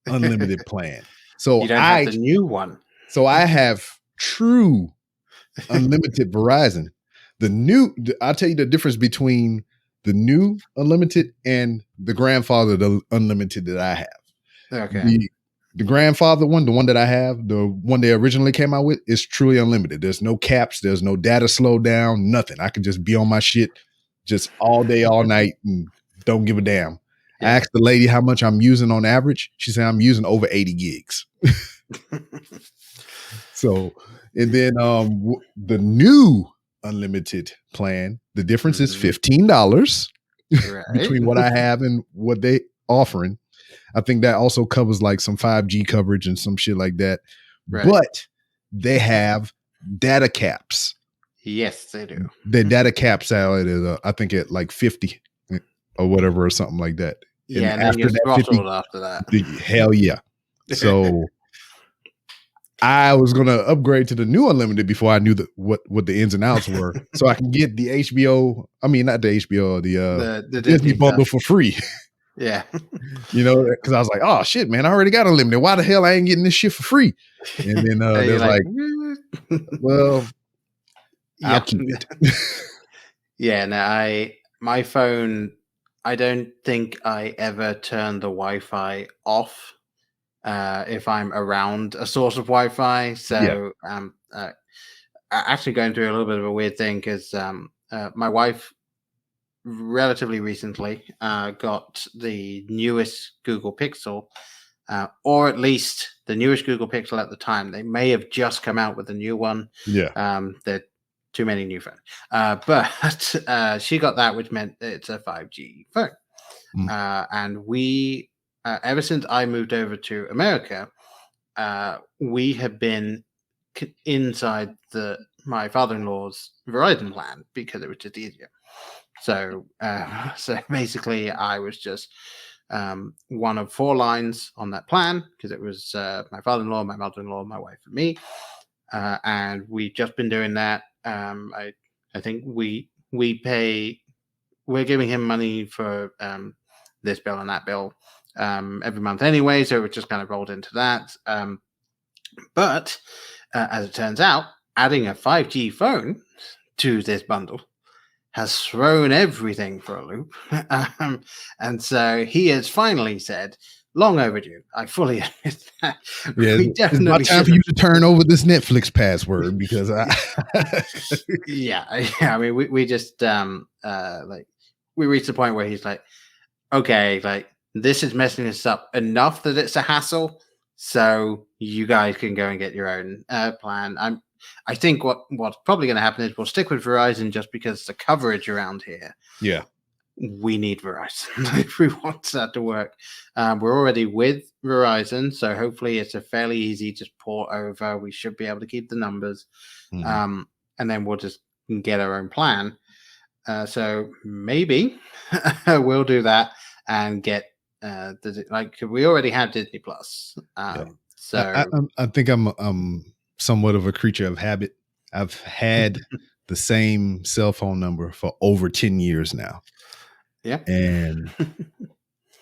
[SPEAKER 4] unlimited plan. So
[SPEAKER 3] you don't have the new one.
[SPEAKER 4] So I have true unlimited Verizon. I'll tell you the difference between the new unlimited and the grandfather the unlimited that I have.
[SPEAKER 3] Okay.
[SPEAKER 4] The grandfather one, the one that I have, the one they originally came out with, is truly unlimited. There's no caps. There's no data slowdown, nothing. I can just be on my shit just all day, all night, and don't give a damn. Yeah. I asked the lady how much I'm using on average. She said I'm using over 80 gigs. So, and then the new unlimited plan, the difference is $15 between what I have and what they offering. I think that also covers like some 5G coverage and some shit like that. Right. But they have data caps.
[SPEAKER 3] Yes, they do.
[SPEAKER 4] Their data caps out at I think at like 50 or whatever or something like that.
[SPEAKER 3] Yeah, and then you're throttled after that.
[SPEAKER 4] Hell yeah. So I was gonna upgrade to the new unlimited before I knew what the ins and outs were, so I can get the HBO. I mean, not the HBO, the Disney bundle for free.
[SPEAKER 3] Yeah,
[SPEAKER 4] you know, because I was like, oh shit, man, I already got unlimited. Why the hell I ain't getting this shit for free? And then they're like, well, I'll keep it.
[SPEAKER 3] Yeah, no, my phone. I don't think I ever turn the Wi-Fi off. If I'm around a source of Wi-Fi. So I'm actually going through a little bit of a weird thing because my wife relatively recently got the newest Google Pixel, or at least the newest Google Pixel at the time. They may have just come out with a new one.
[SPEAKER 4] Yeah.
[SPEAKER 3] There are too many new phones. But she got that, which meant it's a 5G phone. And we... ever since I moved over to America, we have been inside my father-in-law's Verizon plan because it was just easier. So basically, I was just one of 4 lines on that plan because it was my father-in-law, my mother-in-law, my wife, and me, and we've just been doing that. I think we're giving him money for this bill and that bill. Every month anyway, so it just kind of rolled into that. But as it turns out, adding a 5G phone to this bundle has thrown everything for a loop. And so he has finally said, long overdue. I fully admit that.
[SPEAKER 4] Yeah, it's my time for you to turn over this Netflix password because
[SPEAKER 3] yeah. I mean, we just like we reached the point where he's like, okay, like this is messing us up enough that it's a hassle. So you guys can go and get your own plan. I think what's probably going to happen is we'll stick with Verizon just because the coverage around here.
[SPEAKER 4] Yeah.
[SPEAKER 3] We need Verizon if we want that to work. We're already with Verizon, so hopefully it's a fairly easy just port over. We should be able to keep the numbers. And then we'll just get our own plan. So maybe we'll do that and get we already have Disney Plus. So
[SPEAKER 4] I think I'm somewhat of a creature of habit. I've had the same cell phone number for over 10 years now.
[SPEAKER 3] Yeah.
[SPEAKER 4] And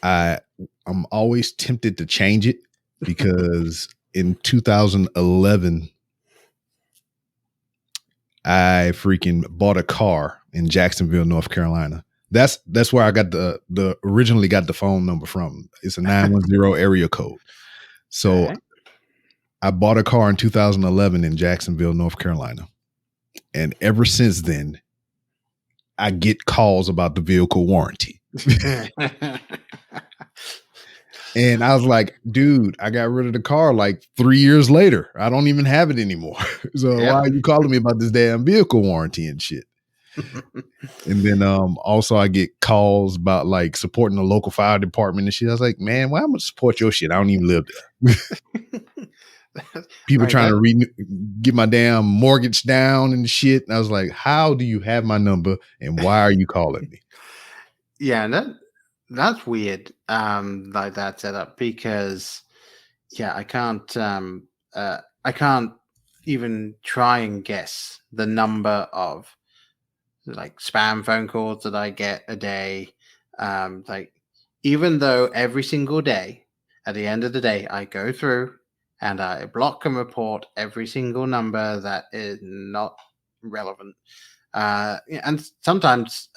[SPEAKER 4] I'm always tempted to change it because in 2011 I freaking bought a car in Jacksonville, North Carolina. That's where I got the originally got the phone number from. It's a 910 area code. So I bought a car in 2011 in Jacksonville, North Carolina. And ever since then, I get calls about the vehicle warranty. And I was like, dude, I got rid of the car like 3 years later. I don't even have it anymore. So why are you calling me about this damn vehicle warranty and shit? And then also I get calls about like supporting the local fire department and shit. I was like, man, why am I gonna support your shit? I don't even live there. People trying to get my damn mortgage down and shit. And I was like, how do you have my number and why are you calling me?
[SPEAKER 3] Yeah, that's weird. Like that setup because I can't even try and guess the number of like spam phone calls that I get a day. Like even though every single day at the end of the day I go through and I block and report every single number that is not relevant. And sometimes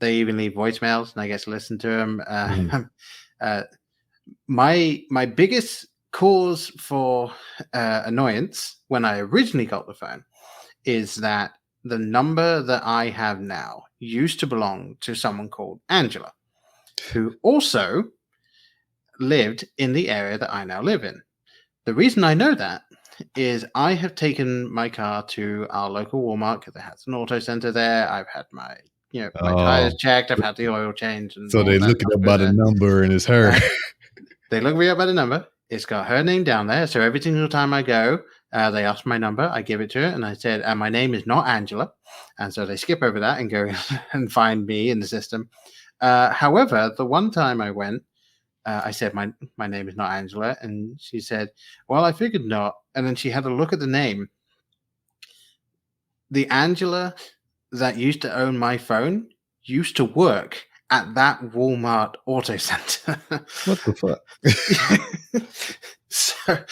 [SPEAKER 3] they even leave voicemails and I get to listen to them. My biggest cause for annoyance when I originally got the phone is that the number that I have now used to belong to someone called Angela, who also lived in the area that I now live in. The reason I know that is I have taken my car to our local Walmart because it has an auto center there. I've had my tires checked. I've had the oil change. And
[SPEAKER 4] so they look it up by the number and it's her.
[SPEAKER 3] They look me up by the number. It's got her name down there. So every single time I go, they ask my number. I give it to her. And I said, my name is not Angela. And so they skip over that and go and find me in the system. However, the one time I went, I said, my name is not Angela. And she said, well, I figured not. And then she had a look at the name. The Angela that used to own my phone used to work at that Walmart auto center.
[SPEAKER 4] What the fuck?
[SPEAKER 3] So,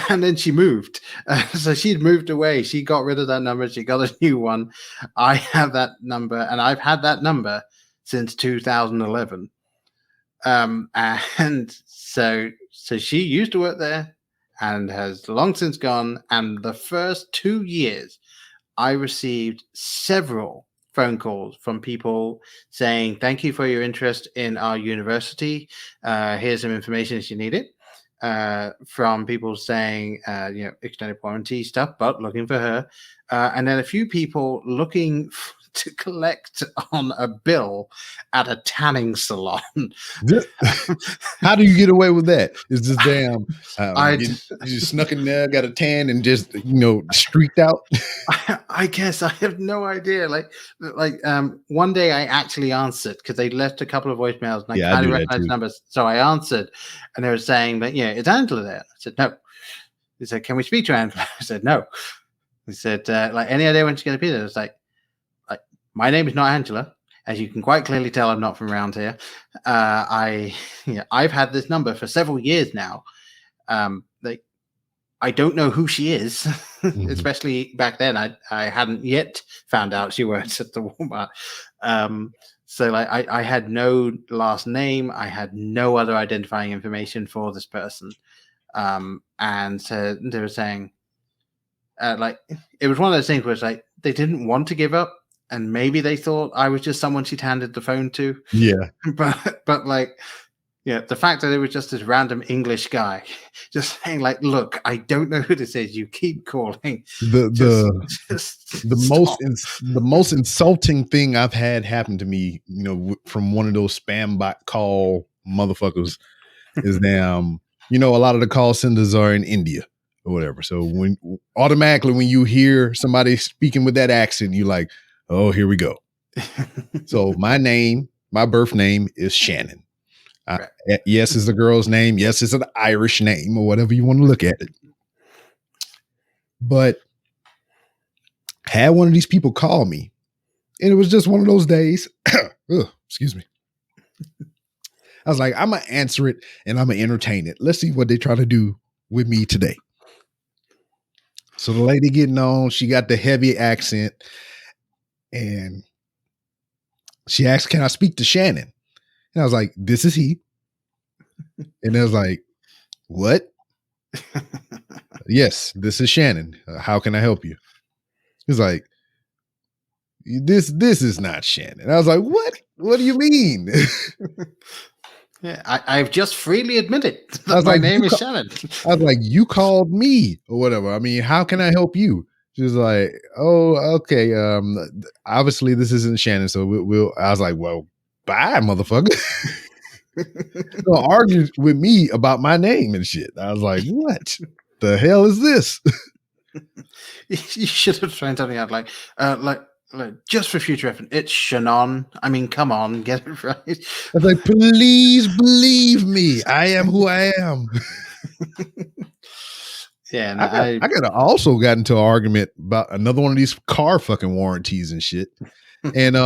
[SPEAKER 3] and then she moved. So she'd moved away. She got rid of that number. She got a new one. I have that number, and I've had that number since 2011. And so she used to work there and has long since gone. And the first 2 years, I received several phone calls from people saying, thank you for your interest in our university. Here's some information if you need it. From people saying, extended warranty stuff, but looking for her. And then a few people looking to collect on a bill at a tanning salon.
[SPEAKER 4] How do you get away with that? It's just damn. You just snuck in there, got a tan, and just streaked out.
[SPEAKER 3] I guess I have no idea. Like one day I actually answered because they left a couple of voicemails and I kind of recognized numbers, so I answered, and they were saying that is Angela there? I said no. They said, can we speak to Angela? I said no. They said any idea when she's going to be there? It's like my name is not Angela. As you can quite clearly tell, I'm not from around here. I've had this number for several years now. I don't know who she is, mm-hmm. Especially back then. I hadn't yet found out she works at the Walmart. So I had no last name. I had no other identifying information for this person. And so they were saying, it was one of those things where it's like they didn't want to give up. And maybe they thought I was just someone she'd handed the phone to.
[SPEAKER 4] Yeah.
[SPEAKER 3] But the fact that it was just this random English guy just saying look, I don't know who this is. You keep calling.
[SPEAKER 4] The most insulting thing I've had happen to me, from one of those spam bot call motherfuckers is damn, a lot of the call centers are in India or whatever. So when you hear somebody speaking with that accent, you're like, oh, here we go. So my birth name is Shannon. Right. Yes, it's a girl's name. Yes, it's an Irish name or whatever you want to look at it. But had one of these people call me, and it was just one of those days. Excuse me. I was like, I'm going to answer it and I'm going to entertain it. Let's see what they try to do with me today. So the lady getting on, she got the heavy accent. And she asked, can I speak to Shannon? And I was like, this is he. And I was like, what? Yes, this is Shannon. How can I help you? He's like, this is not Shannon. I was like, what? What do you mean?
[SPEAKER 3] Yeah, I've just freely admitted
[SPEAKER 4] I
[SPEAKER 3] that
[SPEAKER 4] was
[SPEAKER 3] my
[SPEAKER 4] like,
[SPEAKER 3] name is Shannon.
[SPEAKER 4] I was like, you called me or whatever. I mean, how can I help you? She was like, oh, okay. Obviously this isn't Shannon, so we'll I was like, well, bye, motherfucker. Don't argue with me about my name and shit. I was like, what the hell is this?
[SPEAKER 3] You should have thrown something out like just for future reference. It's Shannon. I mean, come on, get it right.
[SPEAKER 4] I was like, please believe me. I am who I am.
[SPEAKER 3] Yeah, and
[SPEAKER 4] I got also got into an argument about another one of these car fucking warranties and shit. And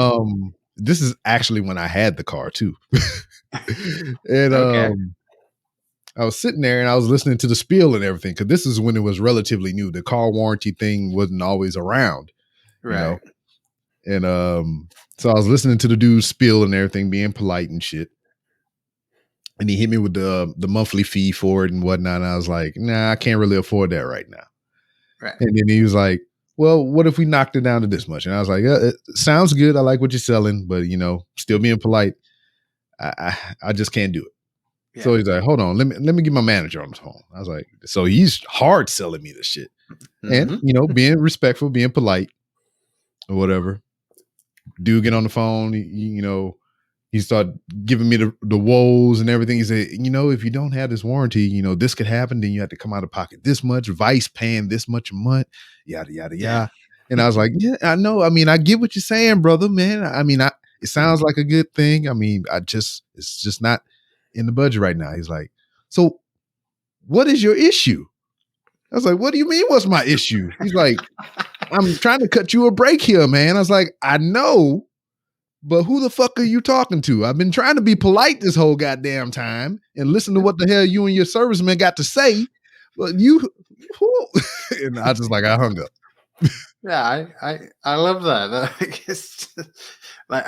[SPEAKER 4] this is actually when I had the car too. And
[SPEAKER 3] okay.
[SPEAKER 4] I was sitting there and I was listening to the spiel and everything, because this is when it was relatively new. The car warranty thing wasn't always around, you know.
[SPEAKER 3] Right.
[SPEAKER 4] And so I was listening to the dude's spiel and everything, being polite and shit. And he hit me with the monthly fee for it and whatnot. And I was like, nah, I can't really afford that right now.
[SPEAKER 3] Right.
[SPEAKER 4] And then he was like, well, what if we knocked it down to this much? And I was like, it sounds good. I like what you're selling, but still being polite. I just can't do it.
[SPEAKER 3] Yeah.
[SPEAKER 4] So he's like, hold on, let me get my manager on the phone. I was like, so he's hard selling me this shit.
[SPEAKER 3] Mhm.
[SPEAKER 4] And being respectful, being polite or whatever. Dude get on the phone, he started giving me the woes and everything. He said, if you don't have this warranty, this could happen. Then you have to come out of pocket this much, Vice paying this much a month, yada, yada,
[SPEAKER 3] Yeah.
[SPEAKER 4] yada. And I was like, yeah, I know. I mean, I get what you're saying, brother, man. I mean, it sounds like a good thing. I mean, it's just not in the budget right now. He's like, so what is your issue? I was like, what do you mean? What's my issue? He's like, I'm trying to cut you a break here, man. I was like, I know, but who the fuck are you talking to? I've been trying to be polite this whole goddamn time and listen to what the hell you and your serviceman got to say. But and I hung up.
[SPEAKER 3] Yeah, I love that. I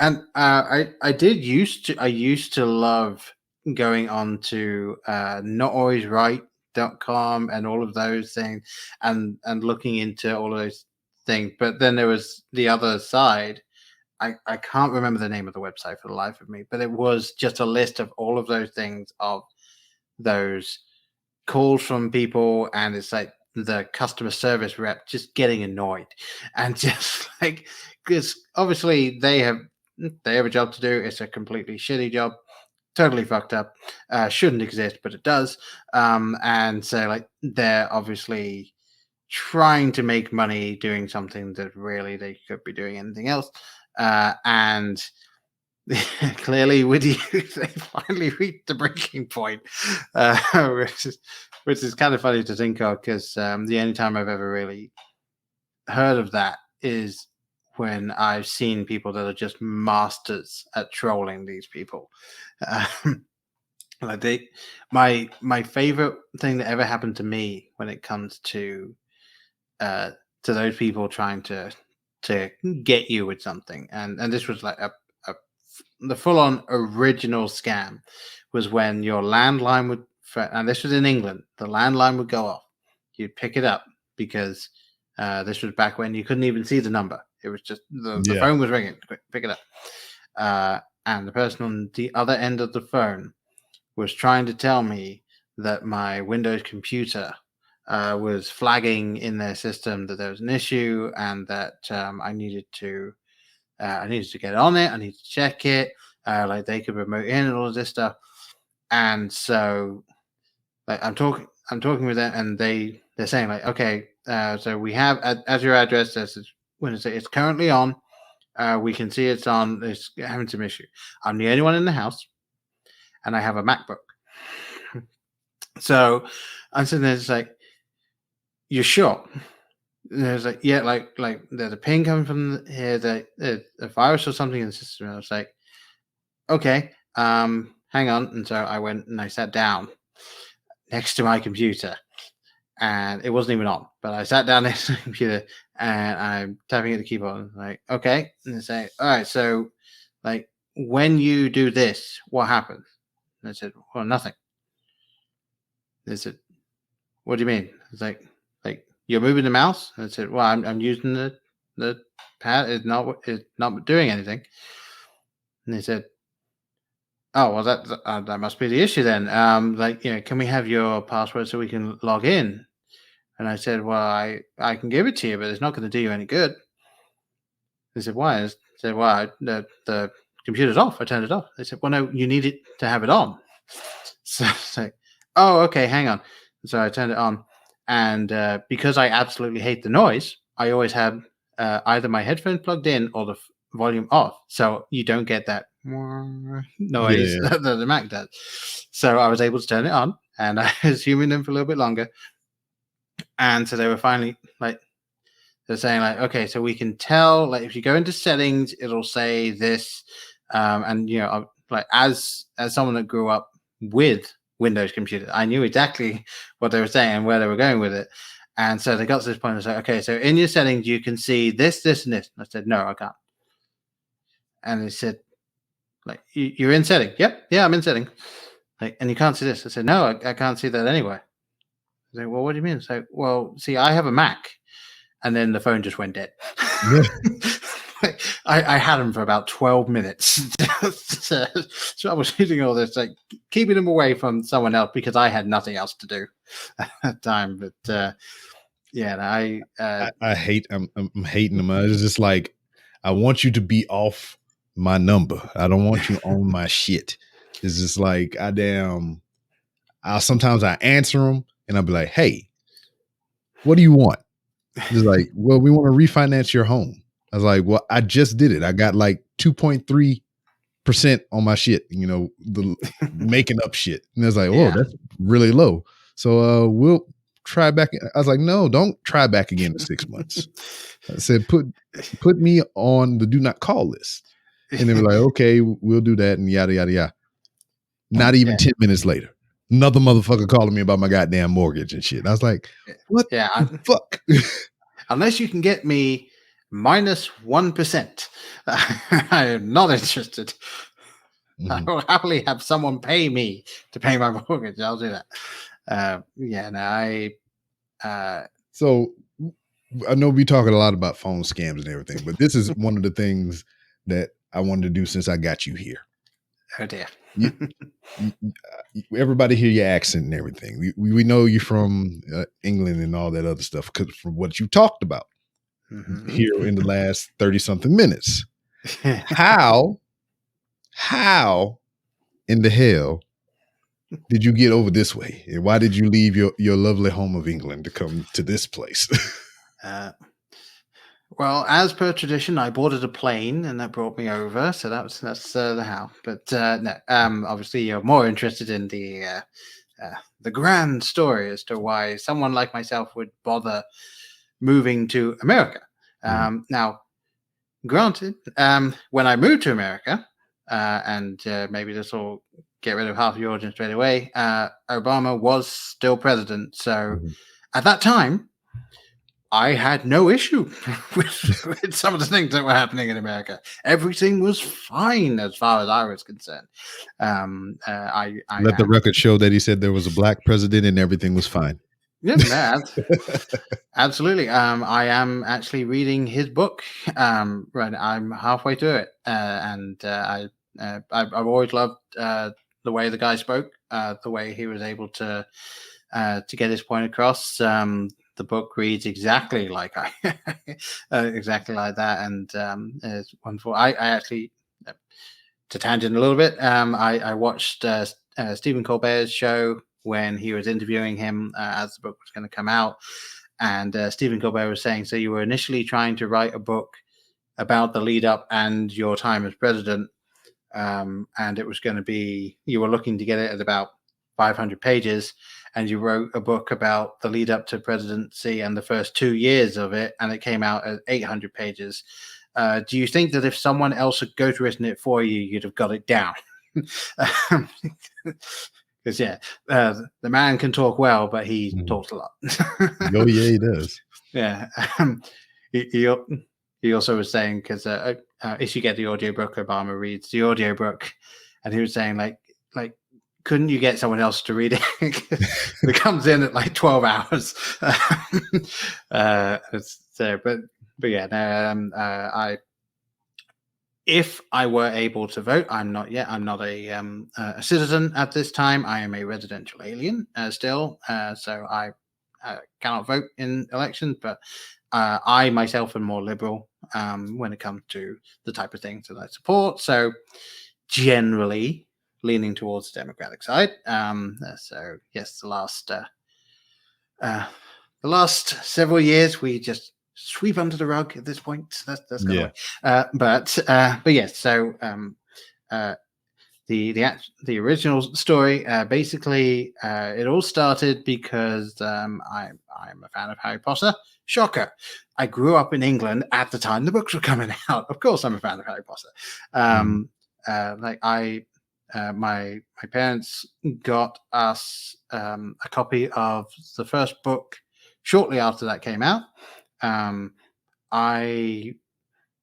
[SPEAKER 3] used to love going on to notalwaysright.com and all of those things and looking into all of those things. But then there was the other side. I can't remember the name of the website for the life of me, but it was just a list of all of those things, of those calls from people, and it's like the customer service rep just getting annoyed and just like, because obviously they have a job to do. It's a completely shitty job, totally fucked up, shouldn't exist, but it does. And so like they're obviously trying to make money doing something that really they could be doing anything else. And clearly with you, they finally reached the breaking point, which is kind of funny to think of, because the only time I've ever really heard of that is when I've seen people that are just masters at trolling these people. Like my favorite thing that ever happened to me when it comes to those people trying to get you with something, and this was like the full-on original scam, was when your landline would, and this was in England, the landline would go off. You'd pick it up because this was back when you couldn't even see the number. It was just the phone was ringing. Quick, pick it up. And the person on the other end of the phone was trying to tell me that my Windows computer was flagging in their system that there was an issue, and that I needed to get on it. I need to check it. Like they could remote in and all of this stuff. And so, like I'm talking with them, and they're saying like, okay, so we have as your address. When it's currently on. We can see it's on. It's having some issue. I'm the only one in the house, and I have a MacBook. So I'm sitting there, it's like, you're sure? There's like, yeah, like there's a ping coming from here, that a virus or something in the system. And I was like, okay, hang on. And so I went and I sat down next to my computer, and it wasn't even on, but I sat down next to the computer and I'm tapping at the keyboard. And like, okay. And they say, all right, so like when you do this, what happens? And I said, well, nothing. They said, what do you mean? It's like, like, you're moving the mouse? And I said, well, I'm using the pad. It's not doing anything. And they said, oh, well, that must be the issue then. Like, can we have your password so we can log in? And I said, well, I can give it to you, but it's not going to do you any good. They said, why? I said, well, the computer's off. I turned it off. They said, well, no, you need it to have it on. So it's like, oh, okay, hang on. So I turned it on. And because I absolutely hate the noise, I always have either my headphones plugged in or the volume off. So you don't get that noise that the Mac does. So I was able to turn it on, and I was humoring them for a little bit longer. And so they were finally like, they're saying like, okay, so we can tell, like, if you go into settings, it'll say this. And, like, as someone that grew up with Windows computers, I knew exactly what they were saying and where they were going with it. And so they got to this point and said, okay, so in your settings, you can see this, this, and this. And I said, no, I can't. And they said, like, you're in setting. Yep. Yeah, I'm in setting. Like, and you can't see this. I said, no, I can't see that anywhere. I said, well, what do you mean? So, well, see, I have a Mac. And then the phone just went dead. I had them for about 12 minutes. So I was using all this, like, keeping them away from someone else because I had nothing else to do at that time. But
[SPEAKER 4] I hate. I'm hating them. It's just like, I want you to be off my number. I don't want you on my shit. It's just like, sometimes I answer them and I'll be like, hey, what do you want? It's like, well, we want to refinance your home. I was like, well, I just did it. I got like 2.3% on my shit, the making up shit. And I was like, oh, that's really low. So we'll try back. I was like, no, don't try back again in 6 months. I said, put me on the do not call list. And they were like, okay, we'll do that, and yada, yada, yada. Not even 10 minutes later, another motherfucker calling me about my goddamn mortgage and shit. And I was like, what the fuck?
[SPEAKER 3] Unless you can get me minus 1%, I am not interested. Mm-hmm. I will happily have someone pay me to pay my mortgage. I'll do that.
[SPEAKER 4] So I know we talking a lot about phone scams and everything, but this is one of the things that I wanted to do since I got you here.
[SPEAKER 3] Oh dear.
[SPEAKER 4] Everybody hear your accent and everything. We know you're from England and all that other stuff because from what you talked about here in the last 30 something minutes. How in the hell did you get over this way? And why did you leave your lovely home of England to come to this place?
[SPEAKER 3] Well, as per tradition, I boarded a plane and that brought me over. So that's the how. But no, obviously you're more interested in the grand story as to why someone like myself would bother moving to America. Now, granted, when I moved to America, and maybe this will get rid of half of your audience straight away, Obama was still president. So at that time, I had no issue with some of the things that were happening in America. Everything was fine as far as I was concerned. I
[SPEAKER 4] let the record show that he said there was a black president and everything was fine.
[SPEAKER 3] Yeah, absolutely. I am actually reading his book. Right, I'm halfway through it, and I've always loved the way the guy spoke, the way he was able to get his point across. The book reads exactly like exactly like that, and it's wonderful. I actually, to tangent a little bit, I watched Stephen Colbert's show when he was interviewing him as the book was going to come out, and Stephen Colbert was saying, so you were initially trying to write a book about the lead up and your time as president, and it was going to be, you were looking to get it at about 500 pages, and you wrote a book about the lead up to presidency and the first 2 years of it, and it came out at 800 pages. Do you think that if someone else had ghostwritten it for you, you'd have got it down? Because the man can talk well, but he talks a lot.
[SPEAKER 4] Oh yeah, he does.
[SPEAKER 3] Yeah. He also was saying, because if you get the audiobook, Obama reads the audiobook, and he was saying like couldn't you get someone else to read it? It comes in at like 12 hours. But yeah, no, if I were able to vote, I'm not yet. I'm not a citizen at this time. I am a residential alien still, so I cannot vote in elections. But I myself am more liberal when it comes to the type of things that I support. So generally leaning towards the Democratic side. So yes, the last several years we just sweep under the rug at this point. That's kind of but yes. So the original story basically it all started because I'm a fan of Harry Potter. Shocker! I grew up in England at the time the books were coming out. Of course, I'm a fan of Harry Potter. My parents got us a copy of the first book shortly after that came out. I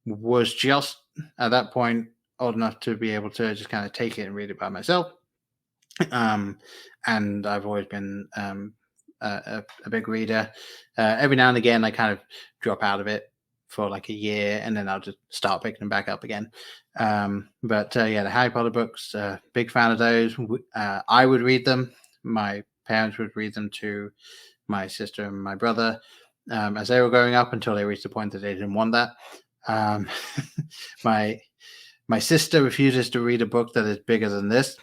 [SPEAKER 3] was just at that point old enough to be able to just kind of take it and read it by myself. And I've always been a big reader. Every now and again, I kind of drop out of it for like a year, and then I'll just start picking them back up again. But the Harry Potter books, big fan of those. I would read them. My parents would read them to my sister and my brother as they were growing up until they reached the point that they didn't want that. My sister refuses to read a book that is bigger than this.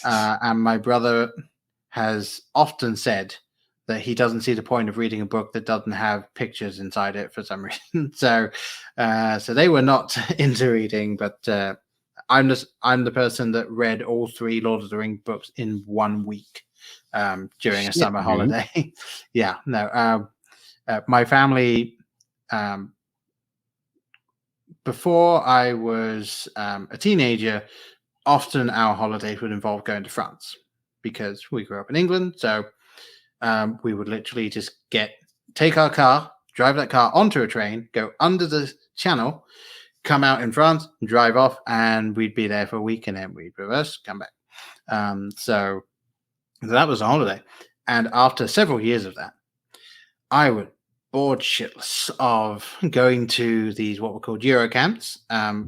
[SPEAKER 3] And my brother has often said that he doesn't see the point of reading a book that doesn't have pictures inside it for some reason. So they were not into reading, but I'm the person that read all 3 Lord of the Rings books in 1 week during a summer holiday. My family, before I was a teenager, often our holidays would involve going to France because we grew up in England. So we would literally just take our car, drive that car onto a train, go under the channel, come out in France, drive off, and we'd be there for a week, and then we'd reverse, come back. So that was a holiday. And after several years of that, I was bored shitless of going to these what were called Euro camps,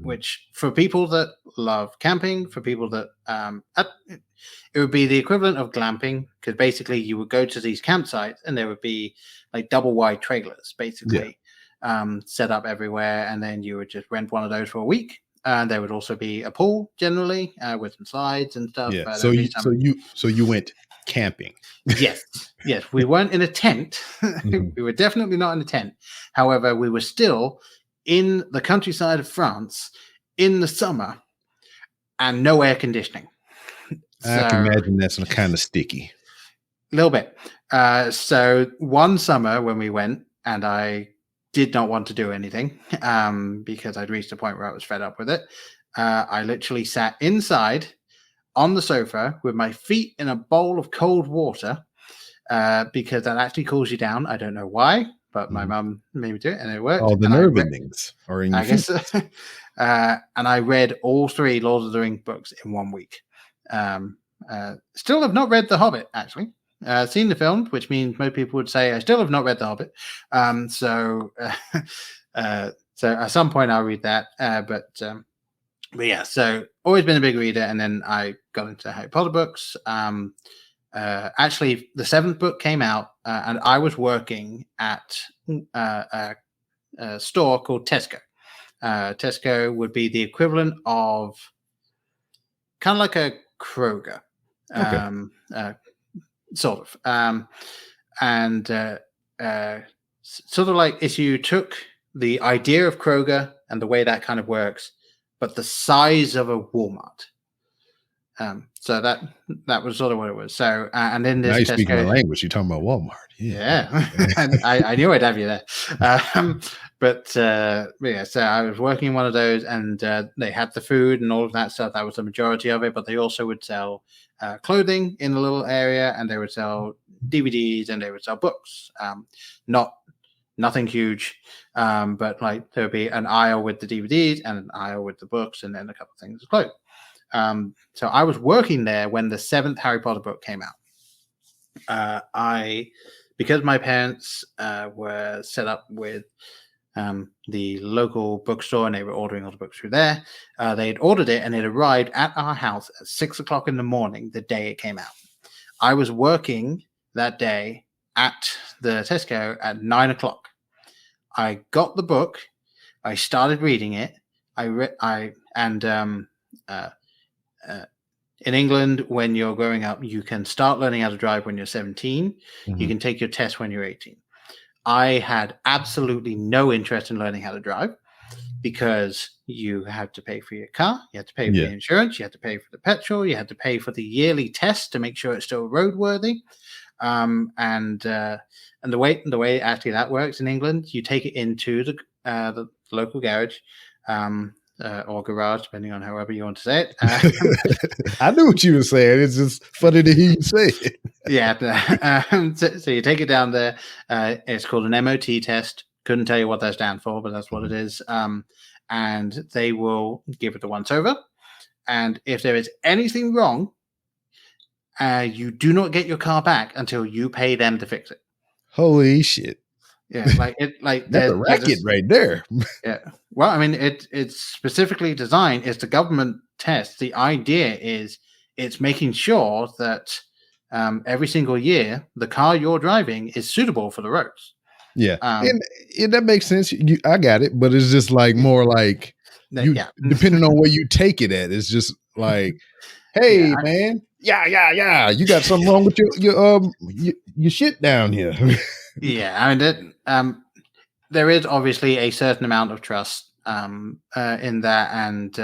[SPEAKER 3] which for people that love camping, for people that it would be the equivalent of glamping, because basically you would go to these campsites and there would be like double wide trailers basically set up everywhere, and then you would just rent one of those for a week. And there would also be a pool generally with some slides and stuff.
[SPEAKER 4] Yeah. So you went camping.
[SPEAKER 3] Yes, we weren't in a tent. We were definitely not in a tent. However, we were still in the countryside of France in the summer and no air conditioning.
[SPEAKER 4] I can imagine that's kind of sticky.
[SPEAKER 3] A little bit. So one summer when we went, and I did not want to do anything because I'd reached a point where I was fed up with it. I literally sat inside on the sofa with my feet in a bowl of cold water because that actually cools you down. I don't know why, but my mum made me do it, and it worked.
[SPEAKER 4] All the nerve endings are in your feet.
[SPEAKER 3] Guess. And I read all 3 Lord of the Rings books in 1 week. Still have not read The Hobbit, actually. Seen the film, which means most people would say I still have not read The Hobbit. So at some point I'll read that. But yeah, so always been a big reader, and then I got into Harry Potter books. Actually, the 7th book came out, and I was working at a store called Tesco. Tesco would be the equivalent of kind of like a Kroger, sort of. And sort of like if you took the idea of Kroger and the way that kind of works, but the size of a Walmart. So that was sort of what it was. So and then this
[SPEAKER 4] now you're
[SPEAKER 3] Tesco,
[SPEAKER 4] speaking the language. You're talking about Walmart.
[SPEAKER 3] Yeah. I knew I'd have you there. But yeah, so I was working in one of those, and they had the food and all of that stuff. That was the majority of it. But they also would sell clothing in the little area, and they would sell DVDs, and they would sell books. Nothing huge, but like there would be an aisle with the DVDs and an aisle with the books, and then a couple of things of clothes. So I was working there when the 7th Harry Potter book came out. Because my parents were set up with the local bookstore and they were ordering all the books through there, they had ordered it and it arrived at our house at 6:00 in the morning the day it came out. I was working that day at the Tesco at 9:00. I got the book. I started reading it. In England, when you're growing up, you can start learning how to drive when you're 17. You can take your test when you're 18. I had absolutely no interest in learning how to drive because you had to pay for your car, you had to pay for the insurance, you had to pay for the petrol, you had to pay for the yearly test to make sure it's still roadworthy. And the way actually that works in England, you take it into the local garage. Or garage, depending on however you want to say it.
[SPEAKER 4] I knew what you were saying. It's just funny to hear you say it.
[SPEAKER 3] Yeah. So you take it down there. It's called an MOT test. Couldn't tell you what that stands for, but that's what it is. And they will give it the once over. And if there is anything wrong, you do not get your car back until you pay them to fix it.
[SPEAKER 4] Holy shit.
[SPEAKER 3] Yeah,
[SPEAKER 4] that's a racket right there.
[SPEAKER 3] Yeah. Well, I mean, it's specifically designed. It's the government test. The idea is it's making sure that every single year the car you're driving is suitable for the roads.
[SPEAKER 4] Yeah, and that makes sense. I got it, but it's just like more like depending on where you take it at. It's just like, hey, man, you got something wrong with your shit down here.
[SPEAKER 3] Yeah, I mean, there is obviously a certain amount of trust in that, and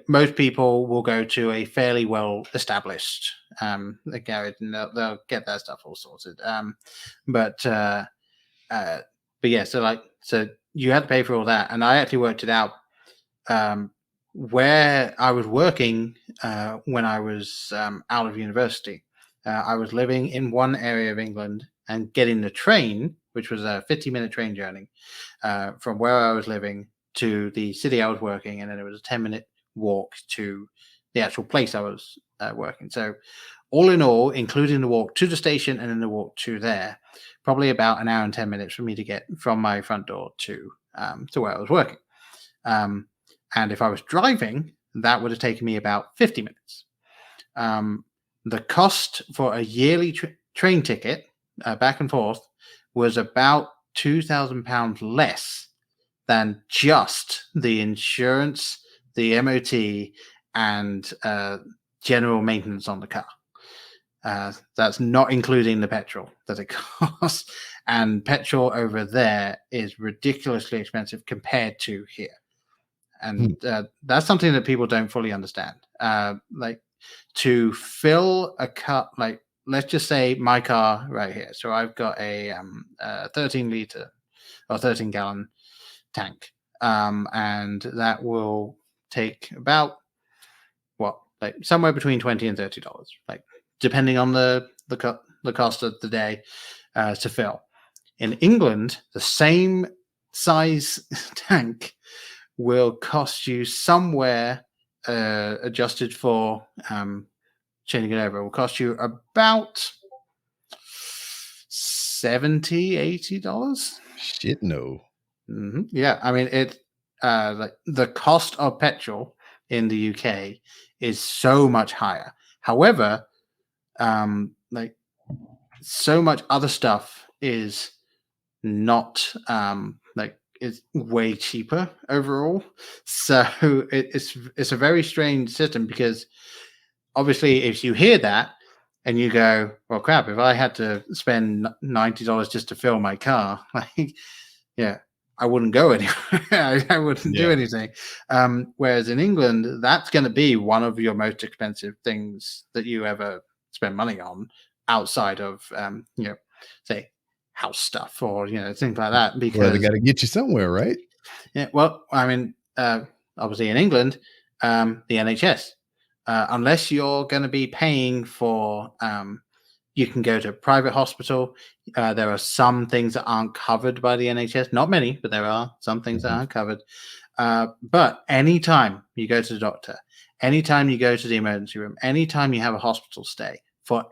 [SPEAKER 3] most people will go to a fairly well established garage and they'll get that stuff all sorted. But yeah, so you had to pay for all that, and I actually worked it out. Where I was working when I was out of university, I was living in one area of England and getting the train, which was a 50-minute train journey from where I was living to the city I was working, and then it was a 10-minute walk to the actual place I was working. So all in all, including the walk to the station and then the walk to there, probably about an hour and 10 minutes for me to get from my front door to where I was working. And if I was driving, that would have taken me about 50 minutes. The cost for a yearly train ticket back and forth was about £2,000 less than just the insurance, the MOT, and general maintenance on the car. That's not including the petrol that it costs. And petrol over there is ridiculously expensive compared to here. And that's something that people don't fully understand. Like to fill a car, like let's just say my car right here. So I've got a 13-liter or 13-gallon tank, and that will take about somewhere between $20 and $30, like depending on the cost of the day to fill. In England, the same size tank will cost you somewhere adjusted for changing it over. It will cost you about $70-$80.
[SPEAKER 4] Shit, no.
[SPEAKER 3] Mm-hmm. Yeah, I mean it. Like the cost of petrol in the UK is so much higher. However, like so much other stuff is not it's way cheaper overall. So it's a very strange system because obviously if you hear that and you go, well, crap, if I had to spend $90 just to fill my car, like, yeah, I wouldn't go anywhere. I wouldn't do anything. Whereas in England, that's going to be one of your most expensive things that you ever spend money on outside of, say, house stuff or things like that, because
[SPEAKER 4] they got to get you somewhere, right?
[SPEAKER 3] Yeah, well, I mean, obviously in England, the NHS, unless you're going to be paying for you can go to a private hospital. There are some things that aren't covered by the NHS. Not many, but there are some things that aren't covered. But anytime you go to the doctor, anytime you go to the emergency room, anytime you have a hospital stay for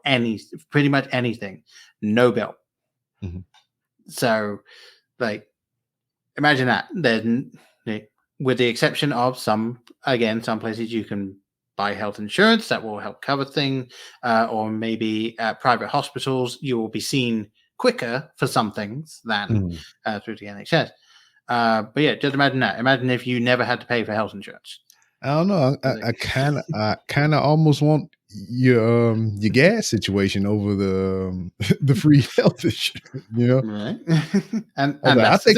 [SPEAKER 3] pretty much anything, no bill. So, like, imagine that. Then, with the exception of some places you can buy health insurance that will help cover things, or maybe at private hospitals you will be seen quicker for some things than through the NHS. But yeah, just imagine that. Imagine if you never had to pay for health insurance.
[SPEAKER 4] I don't know. I kind of almost want your gas situation over the free health insurance. You know,
[SPEAKER 3] right? and
[SPEAKER 4] I'll take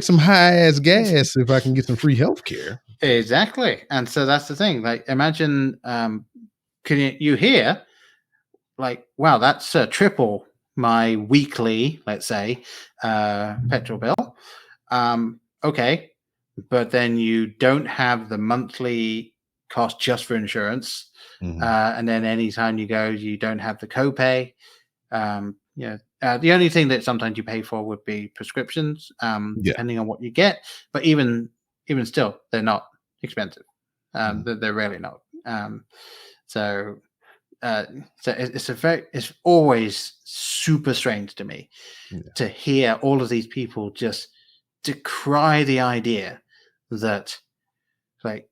[SPEAKER 4] some high ass gas if I can get some free health care.
[SPEAKER 3] Exactly. And so that's the thing. Like, imagine, can you hear, like, wow, that's triple my weekly, let's say, petrol bill. Okay. But then you don't have the monthly cost just for insurance. And then anytime you go, you don't have the copay. The only thing that sometimes you pay for would be prescriptions, depending on what you get. But even still, they're not expensive. They're really not. So it's always super strange to me to hear all of these people just decry the idea that, like,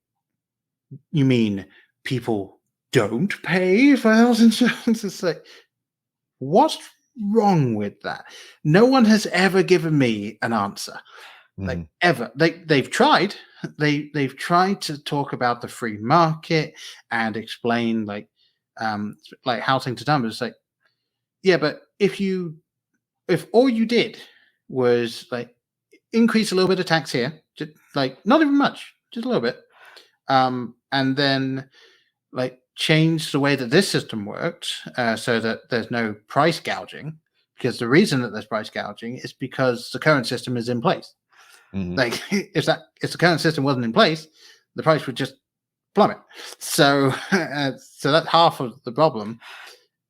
[SPEAKER 3] you mean people don't pay for health insurance? It's like, what's wrong with that? No one has ever given me an answer. Like, ever. They've tried. They've tried to talk about the free market and explain like how things are done. But it's like, yeah, but if all you did was like increase a little bit of tax here, just, like, not even much, just a little bit, and then like change the way that this system worked, so that there's no price gouging, because the reason that there's price gouging is because the current system is in place. Like, if the current system wasn't in place, the price would just plummet. So that's half of the problem.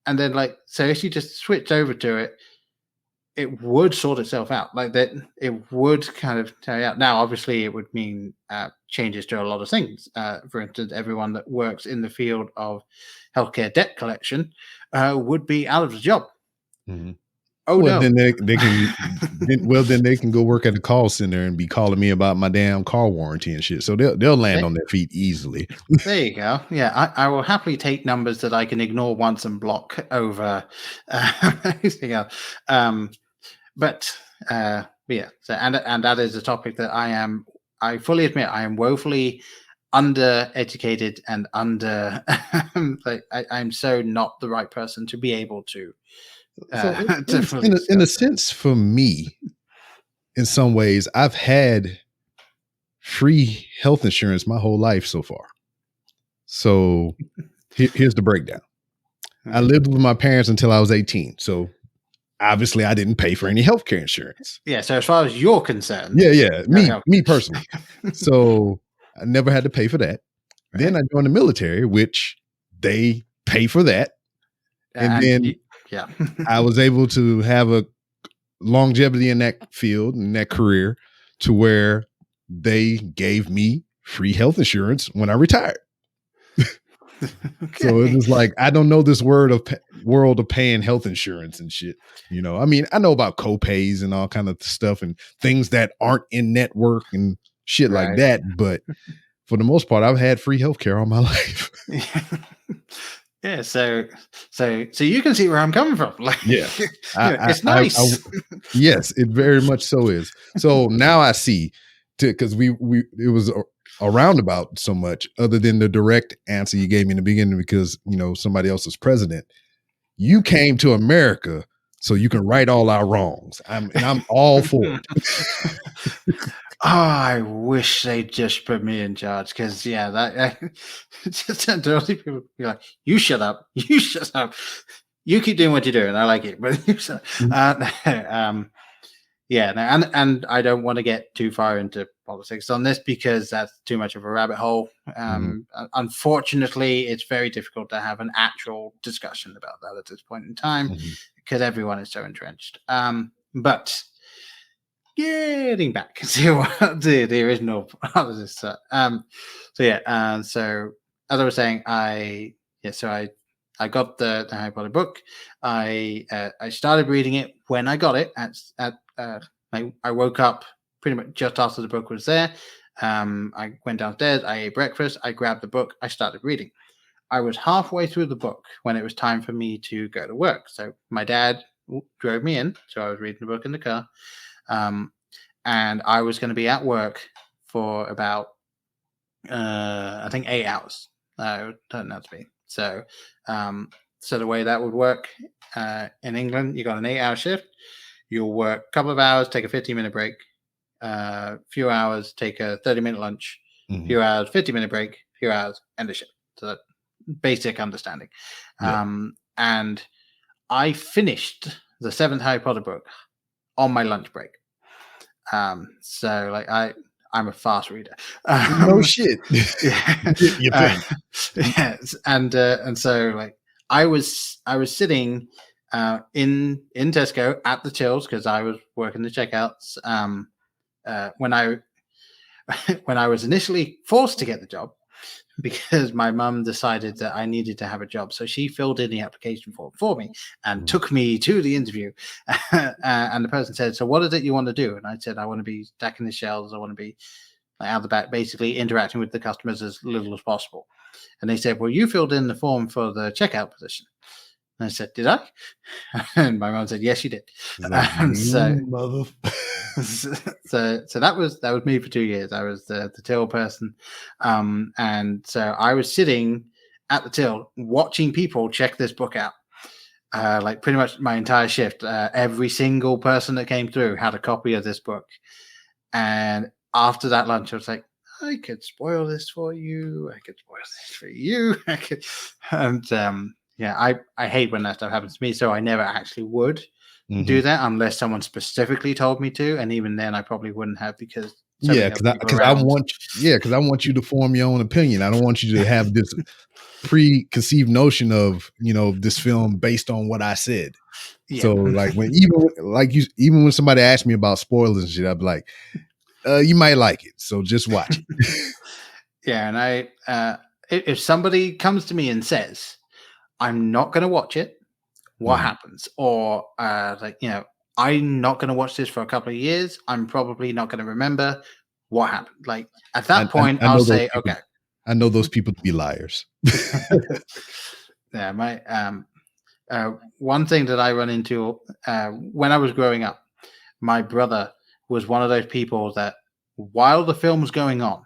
[SPEAKER 3] And then, like, so if you just switch over to it, it would sort itself out. Like, that, it would kind of tell you out. Now, obviously, it would mean changes to a lot of things. For instance, everyone that works in the field of healthcare debt collection would be out of the job. Oh,
[SPEAKER 4] well,
[SPEAKER 3] no.
[SPEAKER 4] then they can. Then they can go work at the call center and be calling me about my damn car warranty and shit. So they'll land on their feet easily.
[SPEAKER 3] There you go. Yeah, I will happily take numbers that I can ignore once and block over anything else. But yeah. So and that is a topic that I fully admit I am woefully undereducated and like, I'm so not the right person to be able to.
[SPEAKER 4] In a sense, for me, in some ways, I've had free health insurance my whole life so far. So here's the breakdown. I lived with my parents until I was 18. So obviously I didn't pay for any healthcare insurance.
[SPEAKER 3] Yeah. So as far as you're concerned.
[SPEAKER 4] Yeah. Me personally. So I never had to pay for that. Right. Then I joined the military, which they pay for that. And then I was able to have a longevity in that field, in that career, to where they gave me free health insurance when I retired. So it was like, I don't know this world of paying health insurance and shit. You know, I mean, I know about co-pays and all kind of stuff and things that aren't in network and shit like that. But for the most part, I've had free healthcare all my life.
[SPEAKER 3] Yeah, so you can see where I'm coming from. Like,
[SPEAKER 4] yeah,
[SPEAKER 3] it's nice.
[SPEAKER 4] Yes, it very much so is. So now I see, because it was a roundabout so much, other than the direct answer you gave me in the beginning, because somebody else was president. You came to America so you can right all our wrongs. I'm all for it.
[SPEAKER 3] Oh, I wish they'd just put me in charge, because just those people be like, you shut up, you keep doing what you're doing. I like it, but you shut up. And I don't want to get too far into politics on this because that's too much of a rabbit hole. Unfortunately, it's very difficult to have an actual discussion about that at this point in time because everyone is so entrenched. But getting back to the original politics. So as I was saying, I got the Harry Potter book. I started reading it when I got it. I woke up pretty much just after the book was there. I went downstairs. I ate breakfast. I grabbed the book. I started reading. I was halfway through the book when it was time for me to go to work. So my dad drove me in. So I was reading the book in the car. And I was going to be at work for about, I think 8 hours. It turned out to be. So the way that would work in England, you got an 8-hour shift. You'll work a couple of hours, take a 15-minute break, few hours, take a 30-minute lunch, few hours, 50-minute break, few hours, end the shift. So that basic understanding. And I finished the 7th Harry Potter book on my lunch break. So like I'm a fast reader.
[SPEAKER 4] No shit. You think?
[SPEAKER 3] Yes, and so like I was sitting in Tesco at the tills because I was working the checkouts. When I was initially forced to get the job because my mum decided that I needed to have a job, so she filled in the application form for me and took me to the interview. And the person said, "So what is it you want to do?" And I said, "I want to be stacking the shelves. I want to be like, out the back, basically interacting with the customers as little as possible." And they said, "Well, you filled in the form for the checkout position." And I said, "Did I?" And my mom said, "Yes, you did." So that was me for 2 years. I was the till person, and so I was sitting at the till watching people check this book out. Like pretty much my entire shift, every single person that came through had a copy of this book. And after that lunch, I was like, I could spoil this for you. I could spoil this for you. I hate when that stuff happens to me. So I never actually would do that unless someone specifically told me to. And even then I probably wouldn't have because
[SPEAKER 4] because I want you to form your own opinion. I don't want you to have this preconceived notion of, this film based on what I said. Yeah. So like even when somebody asks me about spoilers and shit, I'd be like, you might like it, so just watch it.
[SPEAKER 3] Yeah, and if somebody comes to me and says, I'm not going to watch it, what happens? Or I'm not going to watch this for a couple of years. I'm probably not going to remember what happened. Like at that point, I'll say,
[SPEAKER 2] people,
[SPEAKER 3] okay.
[SPEAKER 2] I know those people to be liars.
[SPEAKER 3] Yeah, my one thing that I run into when I was growing up, my brother was one of those people that while the film was going on,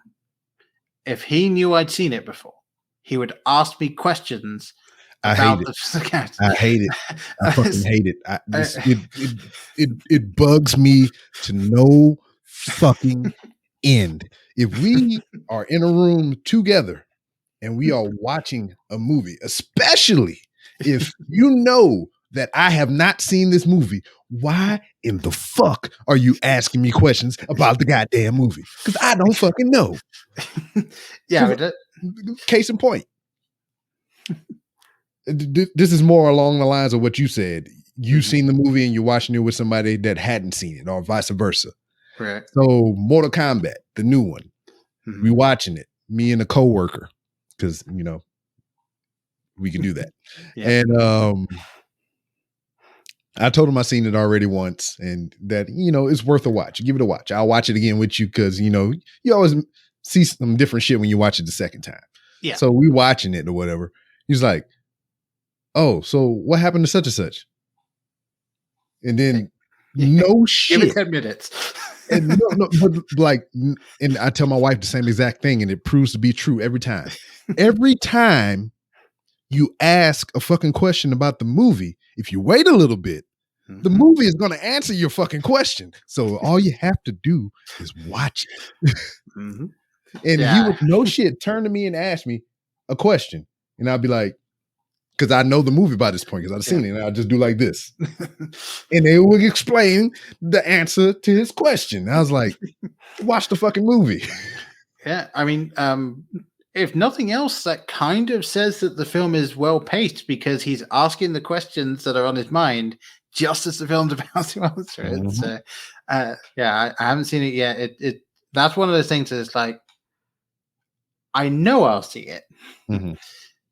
[SPEAKER 3] if he knew I'd seen it before, he would ask me questions.
[SPEAKER 2] I hate it. I hate it. I fucking hate it. It bugs me to no fucking end. If we are in a room together and we are watching a movie, especially if you know that I have not seen this movie, why in the fuck are you asking me questions about the goddamn movie? Because I don't fucking know.
[SPEAKER 3] Yeah.
[SPEAKER 2] Case in point. This is more along the lines of what you said. You've seen the movie and you're watching it with somebody that hadn't seen it, or vice versa.
[SPEAKER 3] Right.
[SPEAKER 2] So Mortal Kombat, the new one, we watching it, me and a coworker, because we can do that. Yeah. And I told him I seen it already once, and that it's worth a watch. Give it a watch. I'll watch it again with you because you always see some different shit when you watch it the second time.
[SPEAKER 3] Yeah.
[SPEAKER 2] So we watching it or whatever. He's like, "Oh, so what happened to such and such?" And then no shit.
[SPEAKER 3] Give it 10 minutes.
[SPEAKER 2] And and I tell my wife the same exact thing, and it proves to be true every time. Every time you ask a fucking question about the movie, if you wait a little bit, the movie is going to answer your fucking question. So all you have to do is watch it. And he would no shit turn to me and ask me a question, and I'd be like,
[SPEAKER 4] because I know the movie by this point because I've seen it, and I just do like this, and they would explain the answer to his question. I was like, watch the fucking movie.
[SPEAKER 3] Yeah, I mean, if nothing else, that kind of says that the film is well paced because he's asking the questions that are on his mind just as the film's about to answer it.
[SPEAKER 4] Mhm.
[SPEAKER 3] So, yeah, I haven't seen it yet. It that's one of those things that's like, I know I'll see it,
[SPEAKER 4] Mhm.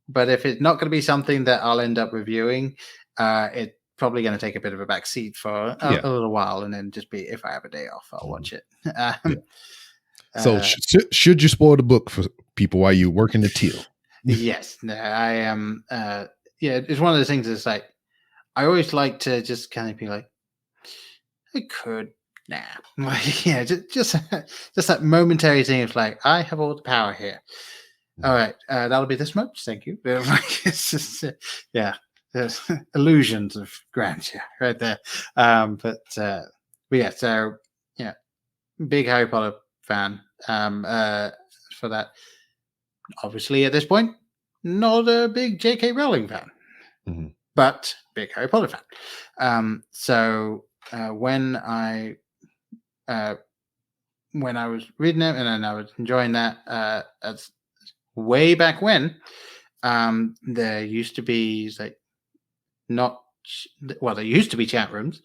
[SPEAKER 3] but if it's not going to be something that I'll end up reviewing, it's probably going to take a bit of a back seat for a little while, and then just be if I have a day off, I'll watch it.
[SPEAKER 4] So should you spoil the book for people while you're working the till?
[SPEAKER 3] Yes, no, I am. Yeah, it's one of those things that's like, I always like to just kind of be like, I could, nah, like, yeah, just that momentary thing of like, I have all the power here. All right, that'll be this much, thank you. Like, it's just, yeah, there's illusions of grandeur right there. But yeah, so yeah, big Harry Potter fan. For that, obviously at this point, not a big J.K. Rowling fan,
[SPEAKER 4] Mhm.
[SPEAKER 3] but big Harry Potter fan. So when I was reading it and then I was enjoying that, that's way back when. There used to be like there used to be chat rooms,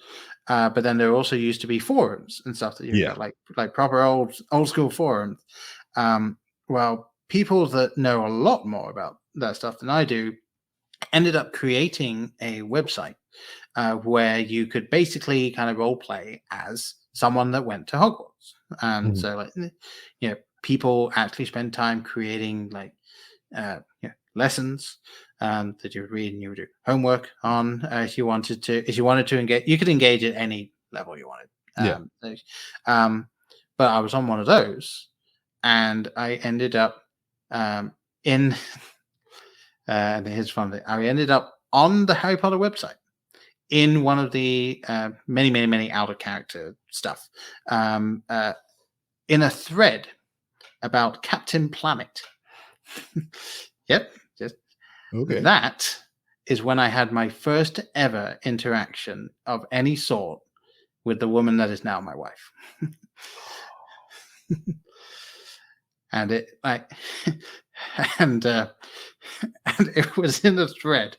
[SPEAKER 3] but then there also used to be forums and stuff that you got like proper old school forums. Well, people that know a lot more about that stuff than I do ended up creating a website where you could basically kind of role play as someone that went to Hogwarts. So, like, you know, people actually spend time creating like lessons that you would read and you would do homework on if you wanted to engage. You could engage at any level you wanted. But I was on one of those, and I ended up in. And here's fun thing. I ended up on the Harry Potter website in one of the many out of character stuff in a thread about Captain Planet. Yep, just
[SPEAKER 4] Okay.
[SPEAKER 3] that is when I had my first ever interaction of any sort with the woman that is now my wife. And it like and it was in a thread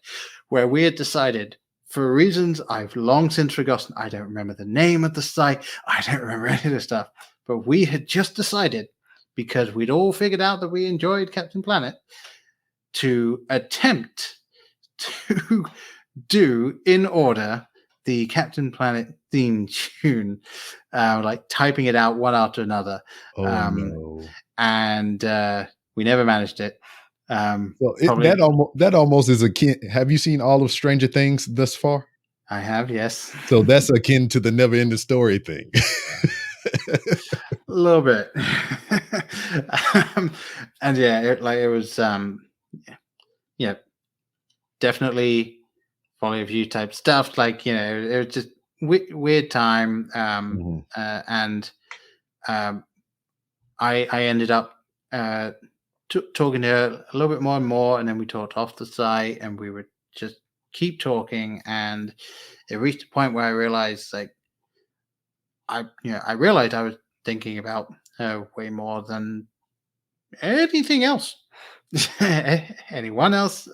[SPEAKER 3] where we had decided, for reasons I've long since forgotten, I don't remember the name of the site, I don't remember any of the stuff, but we had just decided, because we'd all figured out that we enjoyed Captain Planet, to attempt to do in order the Captain Planet theme tune, like typing it out one after another.
[SPEAKER 4] No.
[SPEAKER 3] And we never managed it.
[SPEAKER 4] So that almost is akin. Have you seen all of Stranger Things thus far?
[SPEAKER 3] I have, yes.
[SPEAKER 4] So that's akin to the never ending story thing.
[SPEAKER 3] A little bit. And yeah, it was definitely Folly of You type stuff. Like, it was just weird time. And I ended up talking to her a little bit more and more, and then we talked off the site, and we would just keep talking, and it reached a point where I realized, like, I realized I was thinking about her way more than anything else, anyone else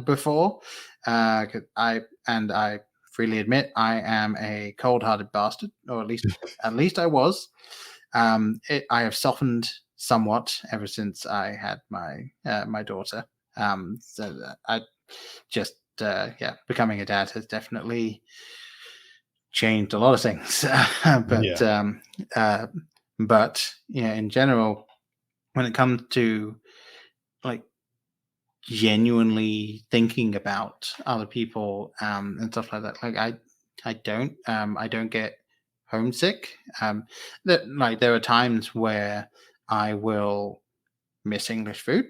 [SPEAKER 3] before. I freely admit I am a cold-hearted bastard, or at least I was. I have softened somewhat ever since I had my daughter. So that I just becoming a dad has definitely changed a lot of things. But in general, when it comes to like genuinely thinking about other people and stuff like that, like I don't get homesick. There are times where I will miss English food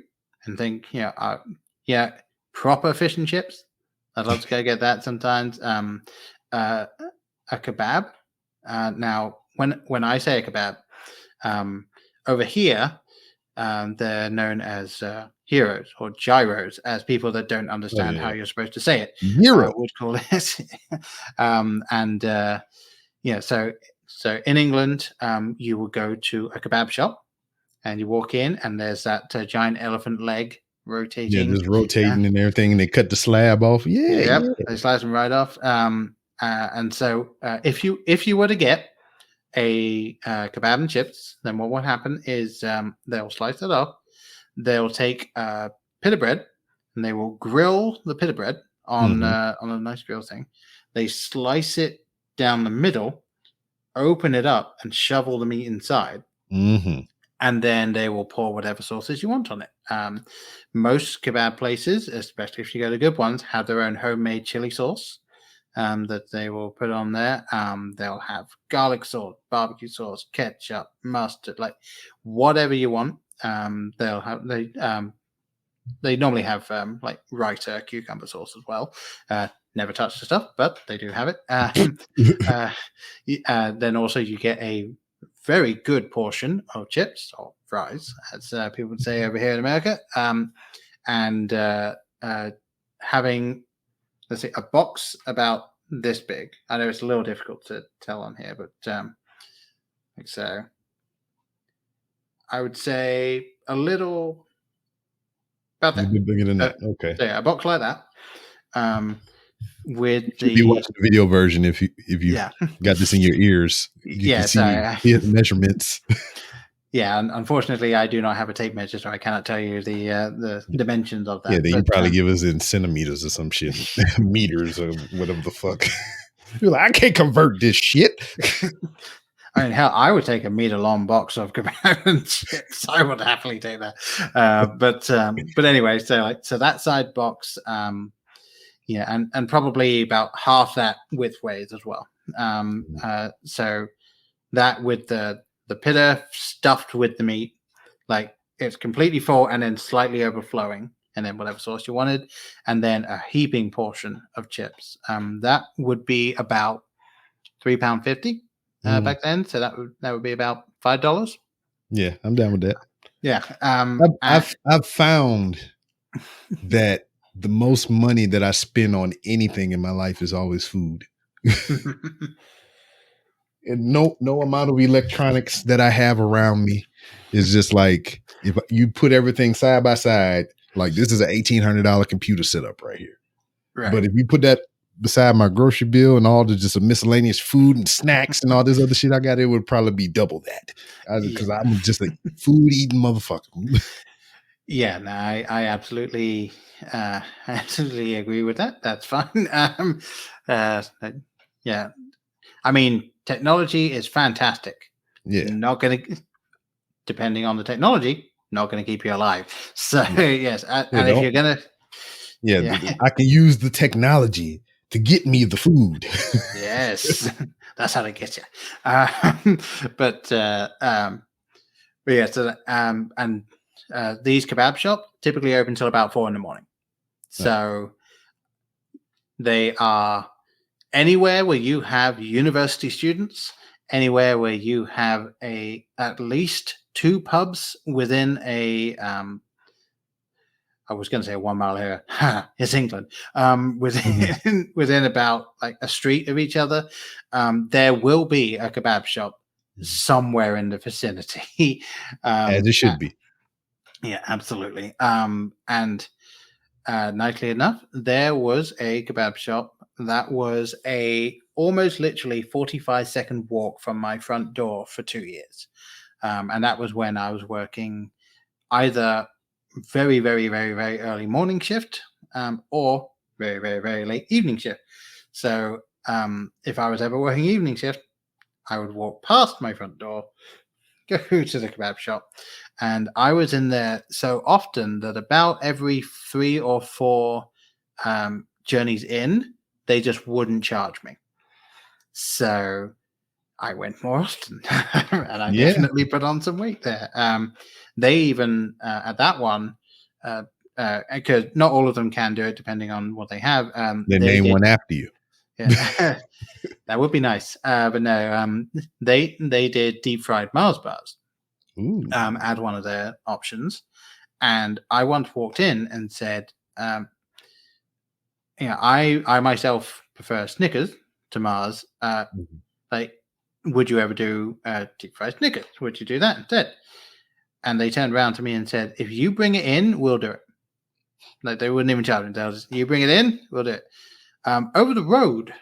[SPEAKER 3] and think, proper fish and chips. I'd love to go get that sometimes. A kebab. Now, when I say a kebab, over here they're known as heroes or gyros, as people that don't understand how you're supposed to say it
[SPEAKER 4] Gyro.
[SPEAKER 3] would call it. So in England, you will go to a kebab shop and you walk in, and there's that giant elephant leg rotating.
[SPEAKER 4] Yeah, just rotating and everything, and they cut the slab off. Yeah,
[SPEAKER 3] They slice them right off. And so if you were to get a kebab and chips, then what will happen is they'll slice it off. They'll take pita bread and they will grill the pita bread on a nice grill thing. They slice it down the middle, open it up, and shovel the meat inside. And then they will pour whatever sauces you want on it. Most kebab places, especially if you go to good ones, have their own homemade chili sauce that they will put on there. They'll have garlic sauce, barbecue sauce, ketchup, mustard, like whatever you want. They'll have they normally have like Writer cucumber sauce as well. Never touch the stuff, but they do have it. Then also you get a very good portion of chips or fries, as people would say over here in America, and having, let's say, a box about this big. I know it's a little difficult to tell on here, but like so, I would say a little about that.
[SPEAKER 4] Bigger than that. Okay.
[SPEAKER 3] So yeah, a box like that. With
[SPEAKER 4] you be watching the video version if you got this in your ears. You can see the measurements.
[SPEAKER 3] Yeah, unfortunately, I do not have a tape measure, so I cannot tell you the dimensions of that.
[SPEAKER 4] Yeah, they probably give us in centimeters or some shit, meters or whatever the fuck. You're like, I can't convert this shit.
[SPEAKER 3] I mean, hell, I would take a meter-long box of kebab and chips. I would happily take that. But anyway, so that side box, and probably about half that widthways as well. So that with the pita stuffed with the meat, like it's completely full and then slightly overflowing, and then whatever sauce you wanted, and then a heaping portion of chips. That would be about £3.50 back then. So that would be about $5.
[SPEAKER 4] Yeah, I'm down with that.
[SPEAKER 3] Yeah.
[SPEAKER 4] I've found that the most money that I spend on anything in my life is always food. And no amount of electronics that I have around me is just like, if you put everything side by side, like this is an $1,800 computer setup right here. Right. But if you put that beside my grocery bill and all the just a miscellaneous food and snacks and all this other shit I got, it would probably be double that, because I'm just a food eating motherfucker.
[SPEAKER 3] Yeah, no, I absolutely agree with that. That's fine. Yeah, I mean, technology is fantastic. Yeah, not going to, depending on the technology, not going to keep you alive. So yes, and if you're going to,
[SPEAKER 4] I can use the technology to get me the food.
[SPEAKER 3] Yes, that's how they get you. But yeah, so and these kebab shops typically open until about 4 a.m. So they are anywhere where you have university students, anywhere where you have at least 2 pubs within a I was going to say a 1 mile area. It's England. Within about like a street of each other, there will be a kebab shop somewhere in the vicinity.
[SPEAKER 4] As it should be.
[SPEAKER 3] Yeah, absolutely. And nicely enough, there was a kebab shop that was almost literally 45-second walk from my front door for 2 years. And that was when I was working either very, very, very, very early morning shift or very, very, very late evening shift. So if I was ever working evening shift, I would walk past my front door, go to the kebab shop, and I was in there so often that about every 3 or 4 journeys in, they just wouldn't charge me. So I went more often, and I definitely put on some weight there. They even at that one, because not all of them can do it, depending on what they have.
[SPEAKER 4] They name one after you.
[SPEAKER 3] Yeah, that would be nice. But no, they did deep fried Mars bars.
[SPEAKER 4] Ooh.
[SPEAKER 3] Add one of their options. And I once walked in and said, I myself prefer Snickers to Mars. Like, would you ever do deep fried Snickers? Would you do that instead? And they turned around to me and said, if you bring it in, we'll do it. Like, they wouldn't even charge me. They was, you bring it in, we'll do it. Over the road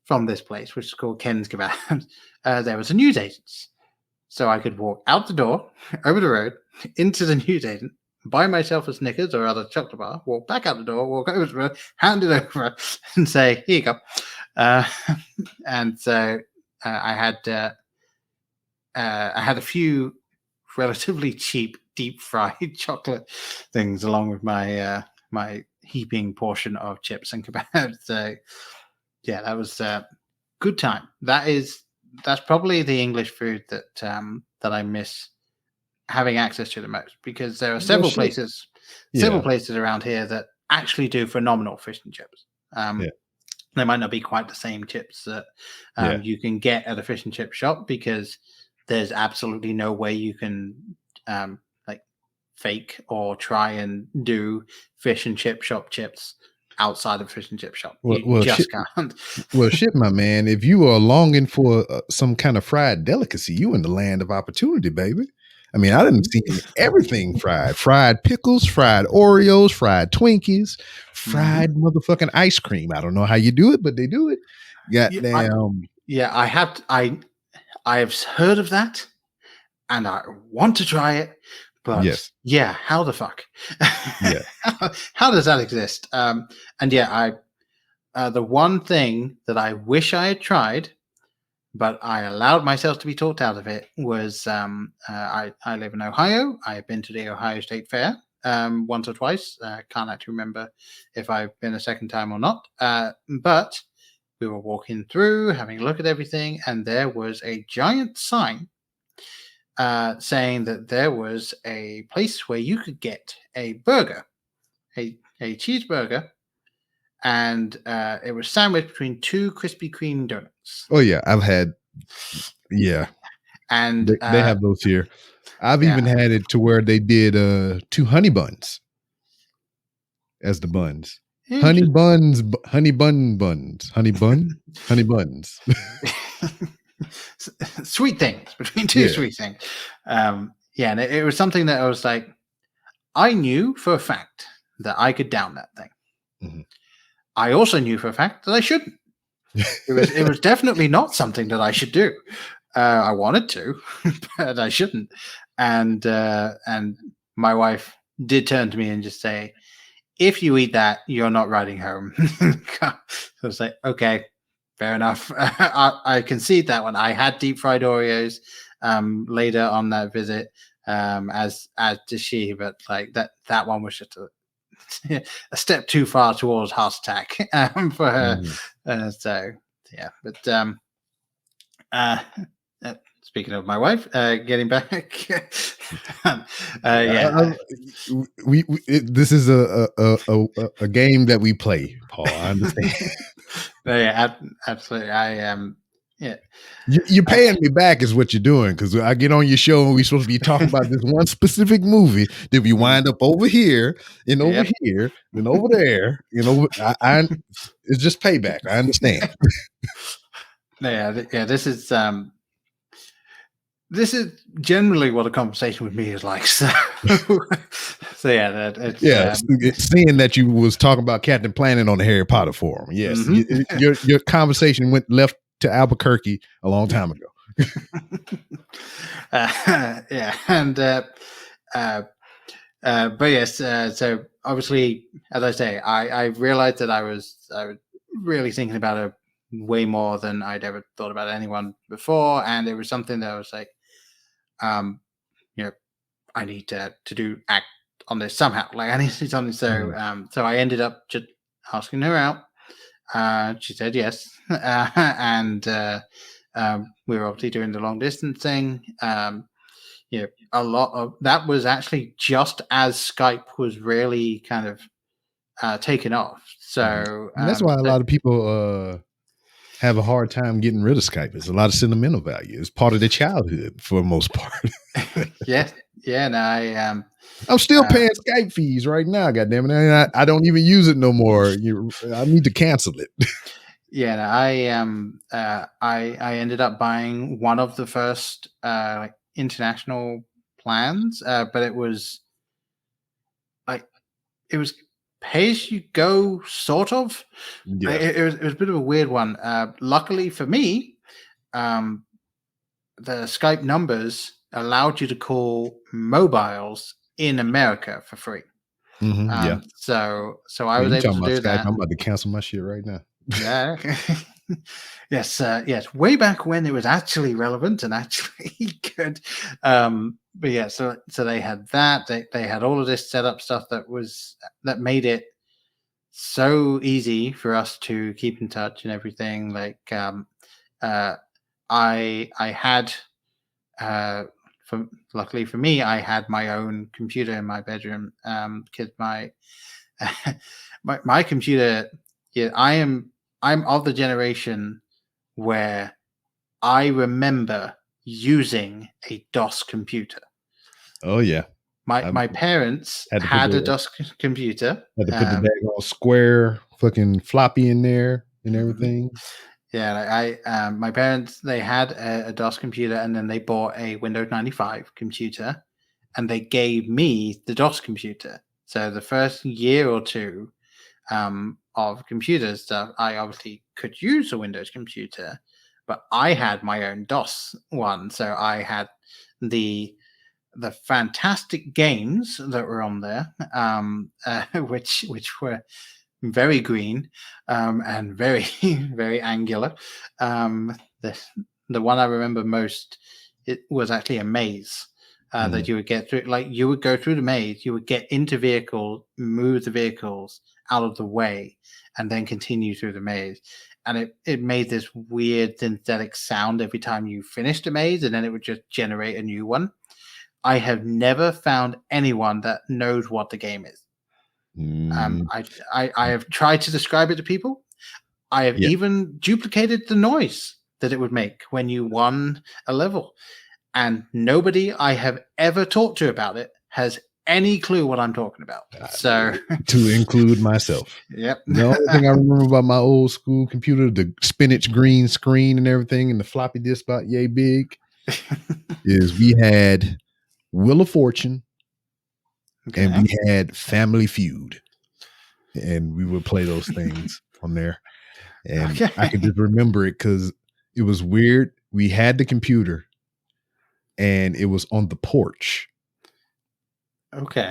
[SPEAKER 3] from this place, which is called Ken's Kebabs, there was a newsagent's. So I could walk out the door, over the road, into the newsagent, buy myself a Snickers or other chocolate bar, walk back out the door, walk over the road, hand it over, and say, here you go. And so I had a few relatively cheap deep fried chocolate things along with my my heaping portion of chips and kebabs. So yeah, that was a good time. That's probably the English food that that I miss having access to the most, because there are several places around here that actually do phenomenal fish and chips. They might not be quite the same chips that you can get at a fish and chip shop, because there's absolutely no way you can like fake or try and do fish and chip shop chips outside of fish and chip shop. You just can't.
[SPEAKER 4] Well, shit, my man. If you are longing for some kind of fried delicacy, you in the land of opportunity, baby. I mean, I didn't see everything fried pickles, fried Oreos, fried Twinkies, fried motherfucking ice cream. I don't know how you do it, but they do it. Goddamn.
[SPEAKER 3] I have heard of that, and I want to try it. But how the fuck?
[SPEAKER 4] Yeah.
[SPEAKER 3] How does that exist? And the one thing that I wish I had tried, but I allowed myself to be talked out of it, was I live in Ohio. I have been to the Ohio State Fair once or twice. Can't actually remember if I've been a second time or not. But we were walking through, having a look at everything, and there was a giant sign saying that there was a place where you could get a burger, a cheeseburger, and it was sandwiched between two Krispy Kreme donuts.
[SPEAKER 4] Oh yeah, I've had. Yeah,
[SPEAKER 3] and
[SPEAKER 4] they have those here. I've even had it to where they did 2 honey buns as the buns. Honey buns.
[SPEAKER 3] Sweet things between two sweet things. And it was something that I was like, I knew for a fact that I could down that thing. Mm-hmm. I also knew for a fact that I shouldn't. It was definitely not something that I should do. I wanted to, but I shouldn't. And my wife did turn to me and just say, if you eat that, you're not riding home. So I was like, okay, fair enough. I concede that one. I had deep fried Oreos later on that visit, as did she, but like that one was just a step too far towards heart attack for her. So yeah, but speaking of my wife, getting back,
[SPEAKER 4] this is a game that we play, Paul. I understand.
[SPEAKER 3] Absolutely. I am. Yeah,
[SPEAKER 4] you're paying me back is what you're doing, because I get on your show and we're supposed to be talking about this one specific movie. Then we wind up over here and over here and over there. You know, I it's just payback. I understand.
[SPEAKER 3] This is generally what a conversation with me is like. So
[SPEAKER 4] seeing that you was talking about Captain Planet on the Harry Potter forum. Yes, your conversation went left to Albuquerque a long time ago.
[SPEAKER 3] But yes, so obviously, as I say, I realized that I was really thinking about it way more than I'd ever thought about anyone before, and it was something that I was like, I need to act on this somehow. Like, I need to do something. So so I ended up just asking her out. She said yes, and we were obviously doing the long distance thing. A lot of that was actually just as Skype was really kind of taken off. So
[SPEAKER 4] and that's why a lot of people have a hard time getting rid of Skype. It's a lot of sentimental value. It's part of their childhood for the most part.
[SPEAKER 3] Yeah, no,
[SPEAKER 4] I'm still paying Skype fees right now. Goddamn it! I don't even use it no more. I need to cancel it.
[SPEAKER 3] Yeah, no, I ended up buying one of the first like international plans, but it was pay as you go, sort of.
[SPEAKER 4] Yeah.
[SPEAKER 3] It was a bit of a weird one. Luckily for me, the Skype numbers allowed you to call mobiles in America for free.
[SPEAKER 4] Yeah.
[SPEAKER 3] So I was able to do
[SPEAKER 4] Skype,
[SPEAKER 3] that.
[SPEAKER 4] I'm about to cancel my shit right now.
[SPEAKER 3] Yeah. Yes. Way back when it was actually relevant and actually good. But yeah, so they had that. They had all of this setup stuff that made it so easy for us to keep in touch and everything. Like I had luckily for me, I had my own computer in my bedroom. Because my computer, yeah, I'm of the generation where I remember using a DOS computer.
[SPEAKER 4] Oh yeah.
[SPEAKER 3] My parents had a DOS computer.
[SPEAKER 4] Had to put the daggone square fucking floppy in there and everything.
[SPEAKER 3] Yeah, my parents, they had a DOS computer, and then they bought a Windows 95 computer, and they gave me the DOS computer. So the first year or two of computer stuff, I obviously could use a Windows computer, but I had my own DOS one. So I had the fantastic games that were on there, which were very green and very very angular. The one I remember most, it was actually a maze that you would get through. Like, you would go through the maze, you would get into vehicles, move the vehicles out of the way, and then continue through the maze. And it made this weird synthetic sound every time you finished a maze, and then it would just generate a new one. I have never found anyone that knows what the game is. I have tried to describe it to people. I have even duplicated the noise that it would make when you won a level, and nobody I have ever talked to about it has any clue what I'm talking about. So,
[SPEAKER 4] to include myself.
[SPEAKER 3] Yep.
[SPEAKER 4] The only thing I remember about my old school computer, the spinach green screen and everything, and the floppy disk about yay big, is we had Wheel of Fortune, and we had Family Feud, and we would play those things on there. And I could just remember it because it was weird. We had the computer, and it was on the porch.
[SPEAKER 3] Okay.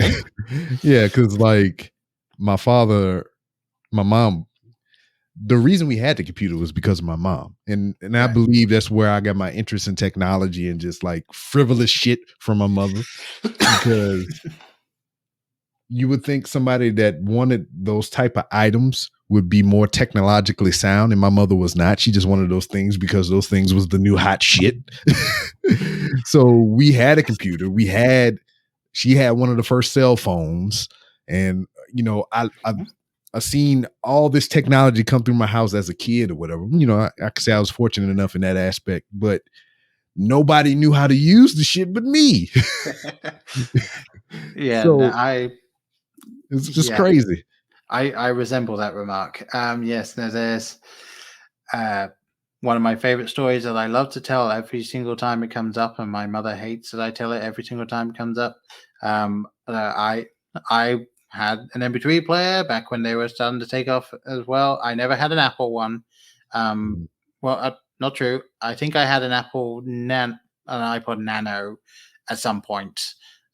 [SPEAKER 4] Yeah, because like my mom, the reason we had the computer was because of my mom. And I believe that's where I got my interest in technology and just like frivolous shit from my mother. Because you would think somebody that wanted those type of items would be more technologically sound, and my mother was not. She just wanted those things because those things was the new hot shit. So we had a computer. She had one of the first cell phones, and I've seen all this technology come through my house as a kid or whatever. I could say I was fortunate enough in that aspect, but nobody knew how to use the shit but me.
[SPEAKER 3] Yeah,
[SPEAKER 4] so it's just crazy.
[SPEAKER 3] I resemble that remark. Yes, there's one of my favorite stories that I love to tell every single time it comes up, and my mother hates that I tell it every single time it comes up. I had an MP3 player back when they were starting to take off as well. I never had an Apple one. Not true. I think I had an iPod Nano at some point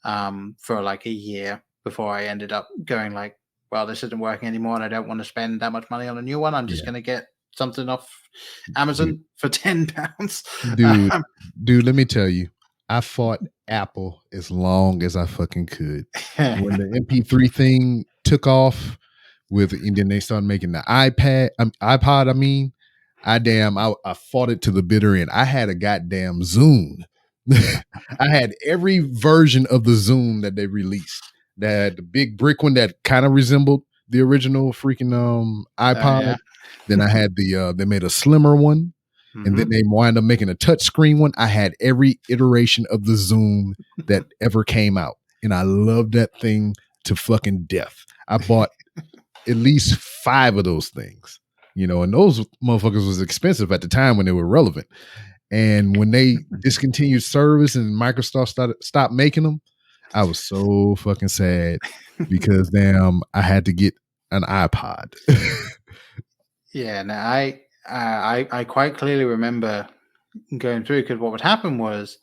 [SPEAKER 3] for like a year before I ended up going like, well, this isn't working anymore, and I don't want to spend that much money on a new one. I'm just going to get something off Amazon for £10.
[SPEAKER 4] Dude, let me tell you, I fought Apple as long as I fucking could. When the MP3 thing took off and then they started making the iPod. I fought it to the bitter end. I had a goddamn Zune. I had every version of the Zune that they released. That the big brick one that kind of resembled the original freaking iPod. Then I had they made a slimmer one, and then they wind up making a touchscreen one. I had every iteration of the Zoom that ever came out, and I loved that thing to fucking death. I bought at least 5 of those things, and those motherfuckers was expensive at the time when they were relevant. And when they discontinued service and Microsoft stopped making them, I was so fucking sad because damn, I had to get an iPod.
[SPEAKER 3] Yeah, no, I quite clearly remember going through, because what would happen was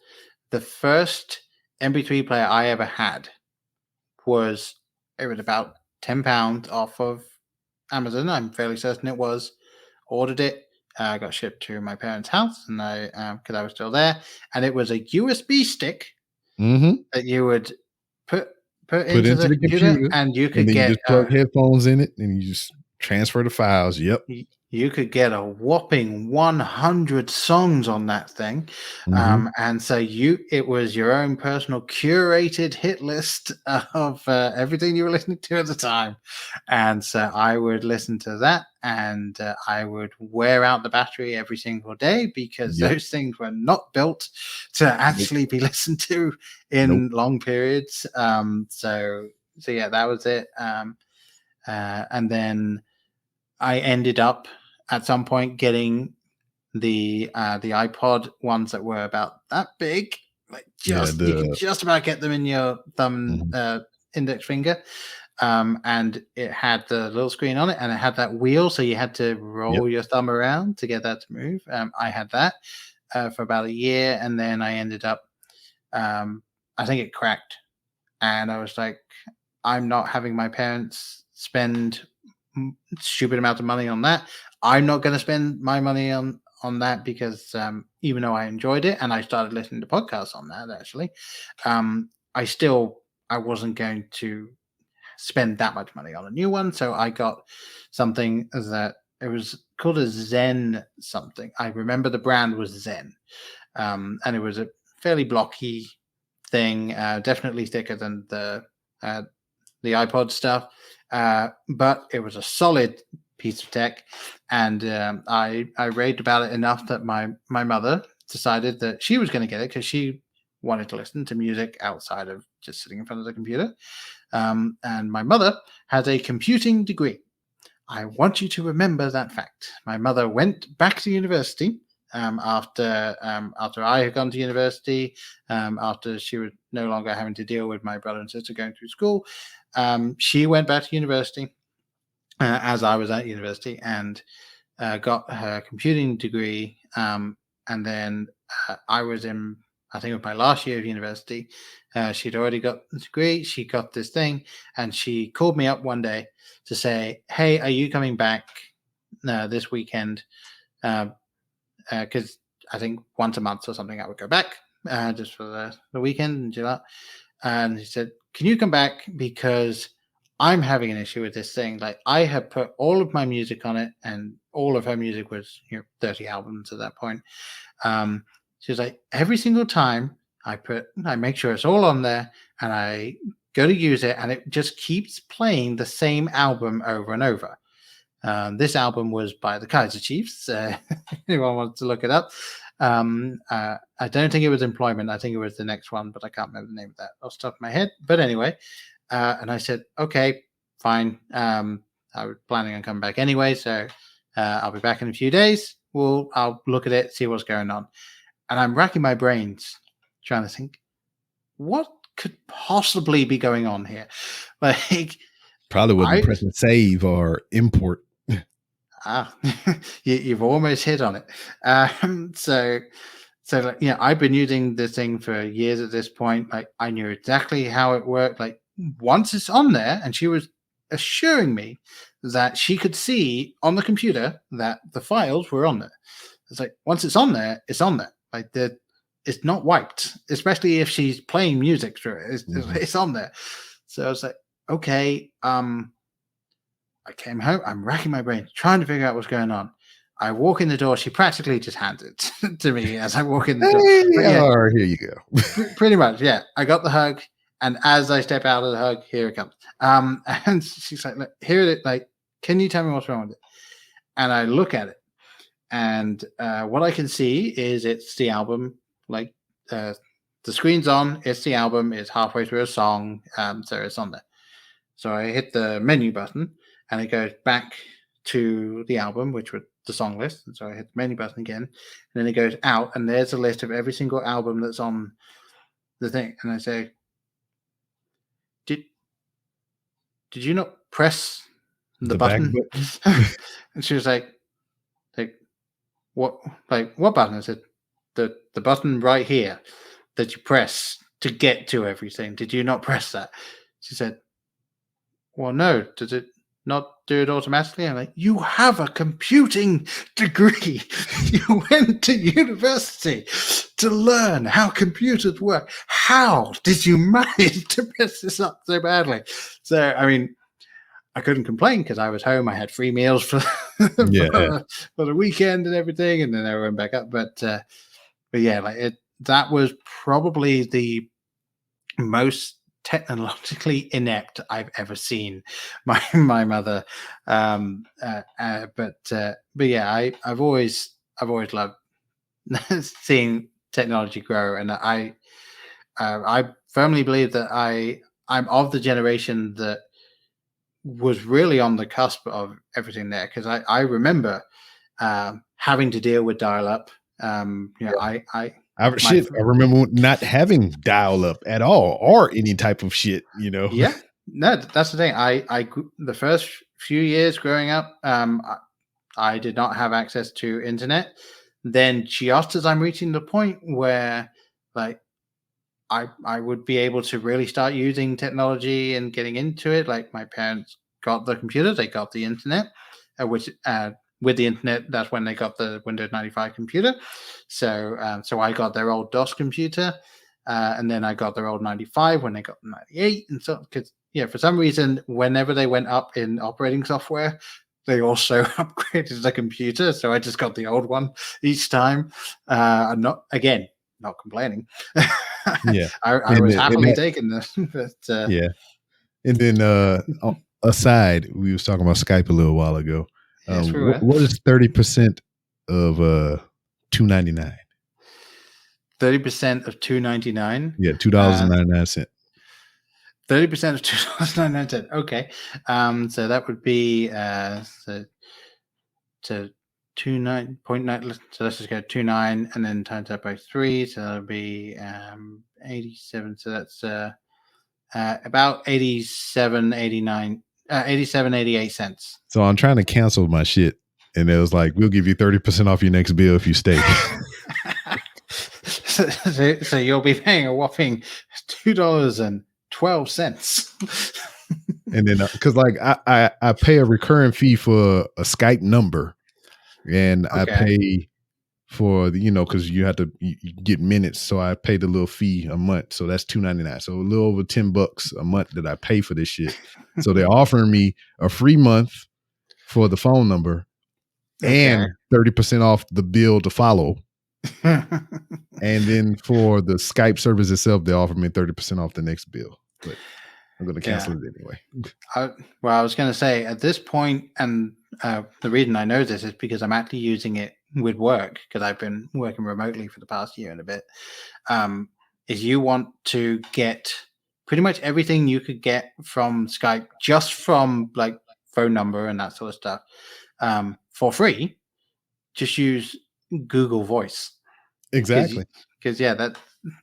[SPEAKER 3] the first MP3 player I ever had was about £10 off of Amazon. I'm fairly certain it was. Ordered it. Got shipped to my parents' house, and because I was still there, and it was a USB stick that you would put into the computer, and you could
[SPEAKER 4] you just plug headphones in it, and you just transfer the files. Yep.
[SPEAKER 3] You could get a whopping 100 songs on that thing. And so it was your own personal curated hit list of everything you were listening to at the time. And so I would listen to that, and I would wear out the battery every single day, because those things were not built to actually be listened to in long periods. So yeah, that was it. And then I ended up at some point getting the iPod ones that were about that big, like you could just about get them in your thumb index finger, and it had the little screen on it, and it had that wheel, so you had to roll your thumb around to get that to move. I had that for about a year, and then I ended up, I think it cracked, and I was like, I'm not having my parents spend stupid amount of money on that. I'm not going to spend my money on that, because even though I enjoyed it and I started listening to podcasts on that, actually, I wasn't going to spend that much money on a new one. So I got something that it was called a Zen something. I remember the brand was Zen, and it was a fairly blocky thing, definitely thicker than the iPod stuff. But it was a solid piece of tech, and I raved about it enough that my mother decided that she was going to get it, because she wanted to listen to music outside of just sitting in front of the computer. And my mother has a computing degree. I want you to remember that fact. My mother went back to university after I had gone to university, after she was no longer having to deal with my brother and sister going through school. She went back to university as I was at university, and got her computing degree. And then I was in, I think it was my last year of university. She'd already got the degree. She got this thing, and she called me up one day to say, hey, are you coming back this weekend? Because I think once a month or something I would go back just for the weekend in July. And he said, can you come back, because I'm having an issue with this thing. Like, I had put all of my music on it, and all of her music was 30 albums at that point. She was like, every single time I make sure it's all on there, and I go to use it, and it just keeps playing the same album over and over. This album was by the Kaiser Chiefs. Anyone wants to look it up? I don't think it was Employment. I think it was the next one, but I can't remember the name of that off the top of my head. But anyway, and I said, okay, fine. I was planning on coming back anyway, so I'll be back in a few days. I'll look at it, see what's going on. And I'm racking my brains trying to think, what could possibly be going on here? Like,
[SPEAKER 4] probably wasn't pressing save or import.
[SPEAKER 3] You've almost hit on it. So like, I've been using this thing for years at this point. Like, I knew exactly how it worked. Like, once it's on there, and she was assuring me that she could see on the computer that the files were on there. It's like, once it's on there, it's on there. Like, it's not wiped, especially if she's playing music through it. It's on there. So I was like, okay. I came home. I'm racking my brain, trying to figure out what's going on. I walk in the door. She practically just hands it to me as I walk in the door.
[SPEAKER 4] Hey, here you go.
[SPEAKER 3] Pretty much, yeah. I got the hug, and as I step out of the hug, here it comes. And she's like, "Look, here it is. Like, can you tell me what's wrong with it?" I look at it, and what I can see is it's the album. Like the screen's on, it's the album. It's halfway through a song, so it's on there. So I hit the menu button, and it goes back to the album, which was the song list. And so I hit the menu button again, and then it goes out, and there's a list of every single album that's on the thing. And I say, Did you not press the button? And she was like, what button? I said, the button right here that you press to get to everything. Did you not press that? She said, well, no. Does it not do it automatically? I'm like, you have a computing degree. You went to university to learn how computers work. How did you manage to mess this up so badly? So, I mean, I couldn't complain because I was home. I had free meals for the weekend and everything, and then I went back up. But yeah, like that was probably the most technologically inept I've ever seen my mother. But yeah, I've always loved seeing technology grow, and I firmly believe that I'm of the generation that was really on the cusp of everything there, because I remember having to deal with dial-up.
[SPEAKER 4] I remember not having dial-up at all or any type of shit,
[SPEAKER 3] Yeah, no, that's the thing. The first few years growing up, I did not have access to internet. Then just as I'm reaching the point where like I would be able to really start using technology and getting into it, like my parents got the computer, they got the internet, which with the internet, that's when they got the Windows 95 computer. So I got their old DOS computer, and then I got their old 95 when they got the 98. And so, because for some reason, whenever they went up in operating software, they also upgraded the computer. So I just got the old one each time. I'm not complaining.
[SPEAKER 4] Yeah,
[SPEAKER 3] I was happily taking this. But,
[SPEAKER 4] yeah. And then aside, we was talking about Skype a little while ago.
[SPEAKER 3] Yes,
[SPEAKER 4] what is 30% of $2.99?
[SPEAKER 3] 30% of $2.99.
[SPEAKER 4] Yeah, $2.99.
[SPEAKER 3] 30% of $2.99. Okay, so that would be to 29.9. So let's just go 29 and then times that by 3. So that'll be 87. So that's about 88 cents.
[SPEAKER 4] So I'm trying to cancel my shit, and it was like, we'll give you 30% off your next bill if you stay.
[SPEAKER 3] so you'll be paying a whopping $2.12.
[SPEAKER 4] And then because like I pay a recurring fee for a Skype number, and I pay for the, because you have to you get minutes, so I pay the little fee a month, so that's $2.99, so a little over $10 a month that I pay for this shit. So they're offering me a free month for the phone number and 30% off the bill to follow. And then for the Skype service itself, they offer me 30% off the next bill, but I'm going to cancel it anyway.
[SPEAKER 3] I was going to say at this point, and the reason I know this is because I'm actually using it with work, because I've been working remotely for the past year and a bit, is you want to get pretty much everything you could get from Skype, just from like phone number and that sort of stuff, for free. Just use Google Voice.
[SPEAKER 4] Exactly.
[SPEAKER 3] Because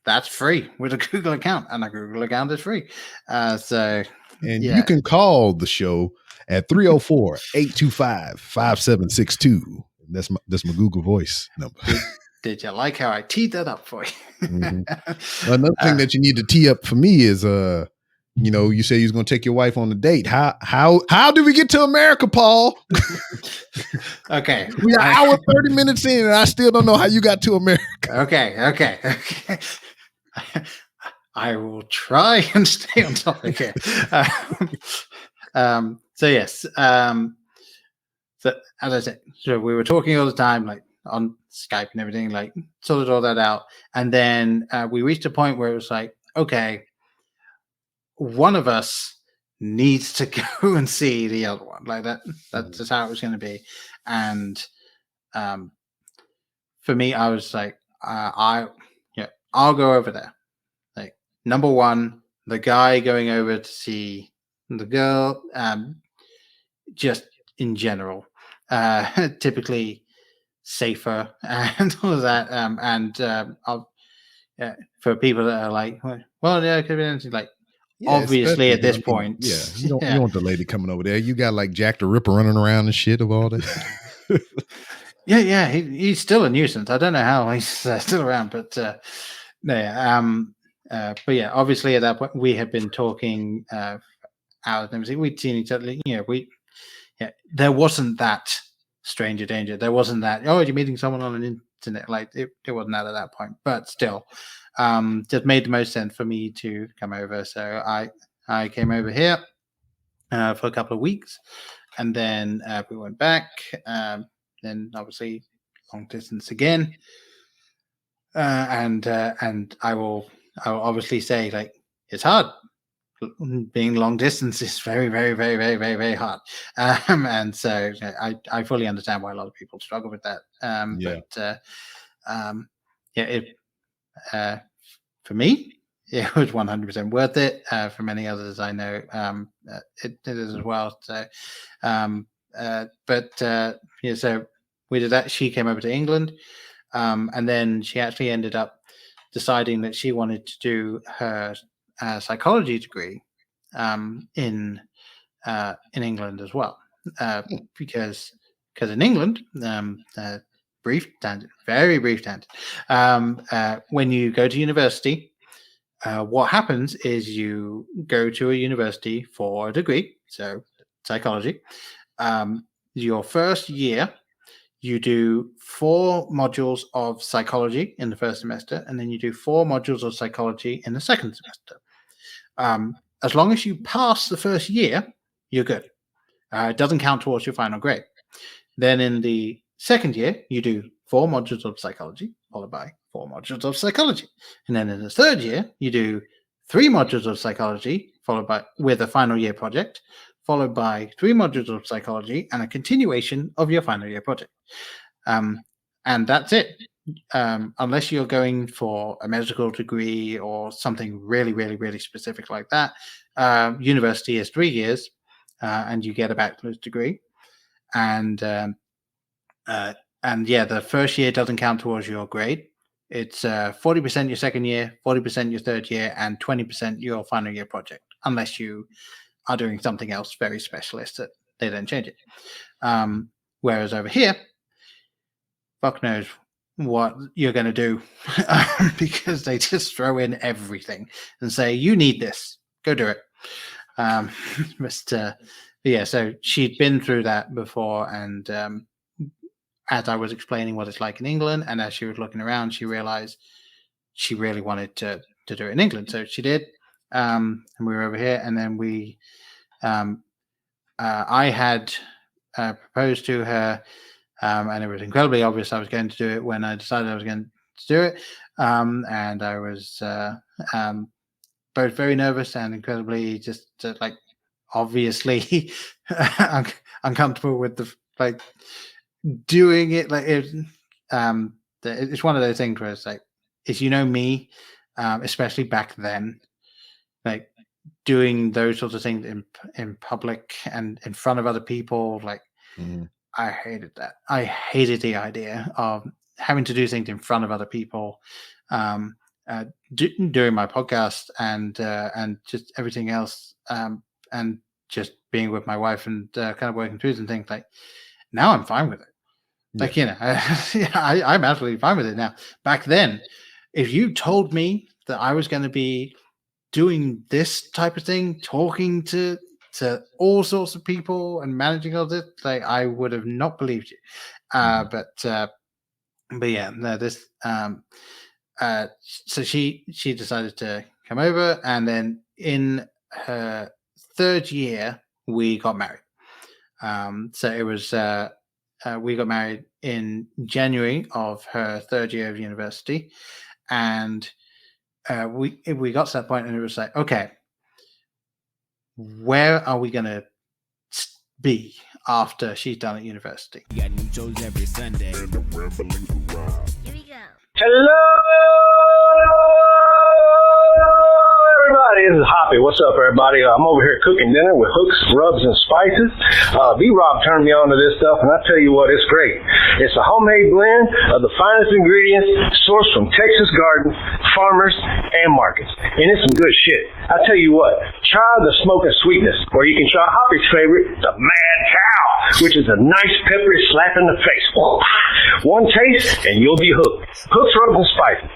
[SPEAKER 3] that's free with a Google account, and a Google account is free.
[SPEAKER 4] You can call the show at 304-825-5762. That's my Google Voice number.
[SPEAKER 3] Did you like how I teed that up for you?
[SPEAKER 4] Mm-hmm. Another thing that you need to tee up for me is, you say you was going to take your wife on a date. How did we get to America, Paul?
[SPEAKER 3] Okay.
[SPEAKER 4] We are hour 30 minutes in, and I still don't know how you got to America.
[SPEAKER 3] Okay. I will try and stay on topic here. So yes. So as I said, so we were talking all the time, like on Skype and everything, like sorted all that out. And then we reached a point where it was like, okay, one of us needs to go and see the other one. Like that's just how it was going to be. And for me, I was like, I'll go over there. Like, number one, the guy going over to see the girl, just in general, typically safer and all of that. For people that are like, well, yeah, it could be anything. Like, obviously, at this point,
[SPEAKER 2] you don't want the lady coming over there. You got like Jack the Ripper running around and shit of all that.
[SPEAKER 3] yeah, he's still a nuisance. I don't know how he's still around, but but yeah, obviously at that point we had been talking hours and everything. We'd seen each other. There wasn't that stranger danger. There wasn't that, oh, you're meeting someone on an internet. Like, it wasn't that at that point, but still, just made the most sense for me to come over. So I came over here for a couple of weeks, and then we went back. Then obviously long distance again, and I will obviously say, like, it's hard. Being long distance is very, very, very, very, very, very hard, and so I fully understand why a lot of people struggle with that. For me, it was 100% worth it. For many others, I know it is as well. So, so we did that. She came over to England, and then she actually ended up deciding that she wanted to do her psychology degree in England as well, because in England, brief tangent, very brief tangent. When you go to university, what happens is you go to a university for a degree, so psychology. Your first year, you do 4 modules of psychology in the first semester, and then you do 4 modules of psychology in the second semester. As long as you pass the first year, you're good. It doesn't count towards your final grade. Then in the second year, you do 4 modules of psychology, followed by 4 modules of psychology. And then in the third year, you do 3 modules of psychology, followed by with a final year project, followed by 3 modules of psychology and a continuation of your final year project. And that's it. Unless you're going for a medical degree or something really, really, really specific like that, university is 3 years, and you get a bachelor's degree. And the first year doesn't count towards your grade. It's 40% your second year, 40% your third year, and 20% your final year project, unless you are doing something else very specialist that they then change it. Whereas over here, fuck knows what you're going to do, because they just throw in everything and say, you need this, go do it. So she'd been through that before, and as I was explaining what it's like in England, and as she was looking around, she realized she really wanted to do it in England. So she did, and we were over here, and then I had proposed to her, and it was incredibly obvious I was going to do it when I decided I was going to do it, and I was both very nervous and incredibly just obviously uncomfortable with the doing it. It's one of those things where it's like, is me, especially back then, like doing those sorts of things in public and in front of other people, I hated that. I hated the idea of having to do things in front of other people, doing my podcast and just everything else, and just being with my wife and kind of working through some things. Like, now I'm fine with it. I'm absolutely fine with it now. Back then, if you told me that I was going to be doing this type of thing, talking to all sorts of people and managing all this, I would have not believed you. But yeah, no, this. So she decided to come over, and then in her third year, we got married. So it was. We got married in January of her third year of university, and we got to that point, and it was like, okay, where are we going to be after she's done at university.
[SPEAKER 5] We got new shows every Sunday.
[SPEAKER 1] Here we go.
[SPEAKER 6] Hello, everybody. This is Hoppy. What's up, everybody? I'm over here cooking dinner with hooks, rubs, and spices. B-Rob turned me on to this stuff, and I tell you what, it's great. It's a homemade blend of the finest ingredients sourced from Texas gardens, farmers, and markets. And it's some good shit. I tell you what, try the smoke and sweetness, or you can try Hoppy's favorite, the Mad Cow, which is a nice peppery slap in the face. One taste, and you'll be hooked. Hooks, rubs, and spices.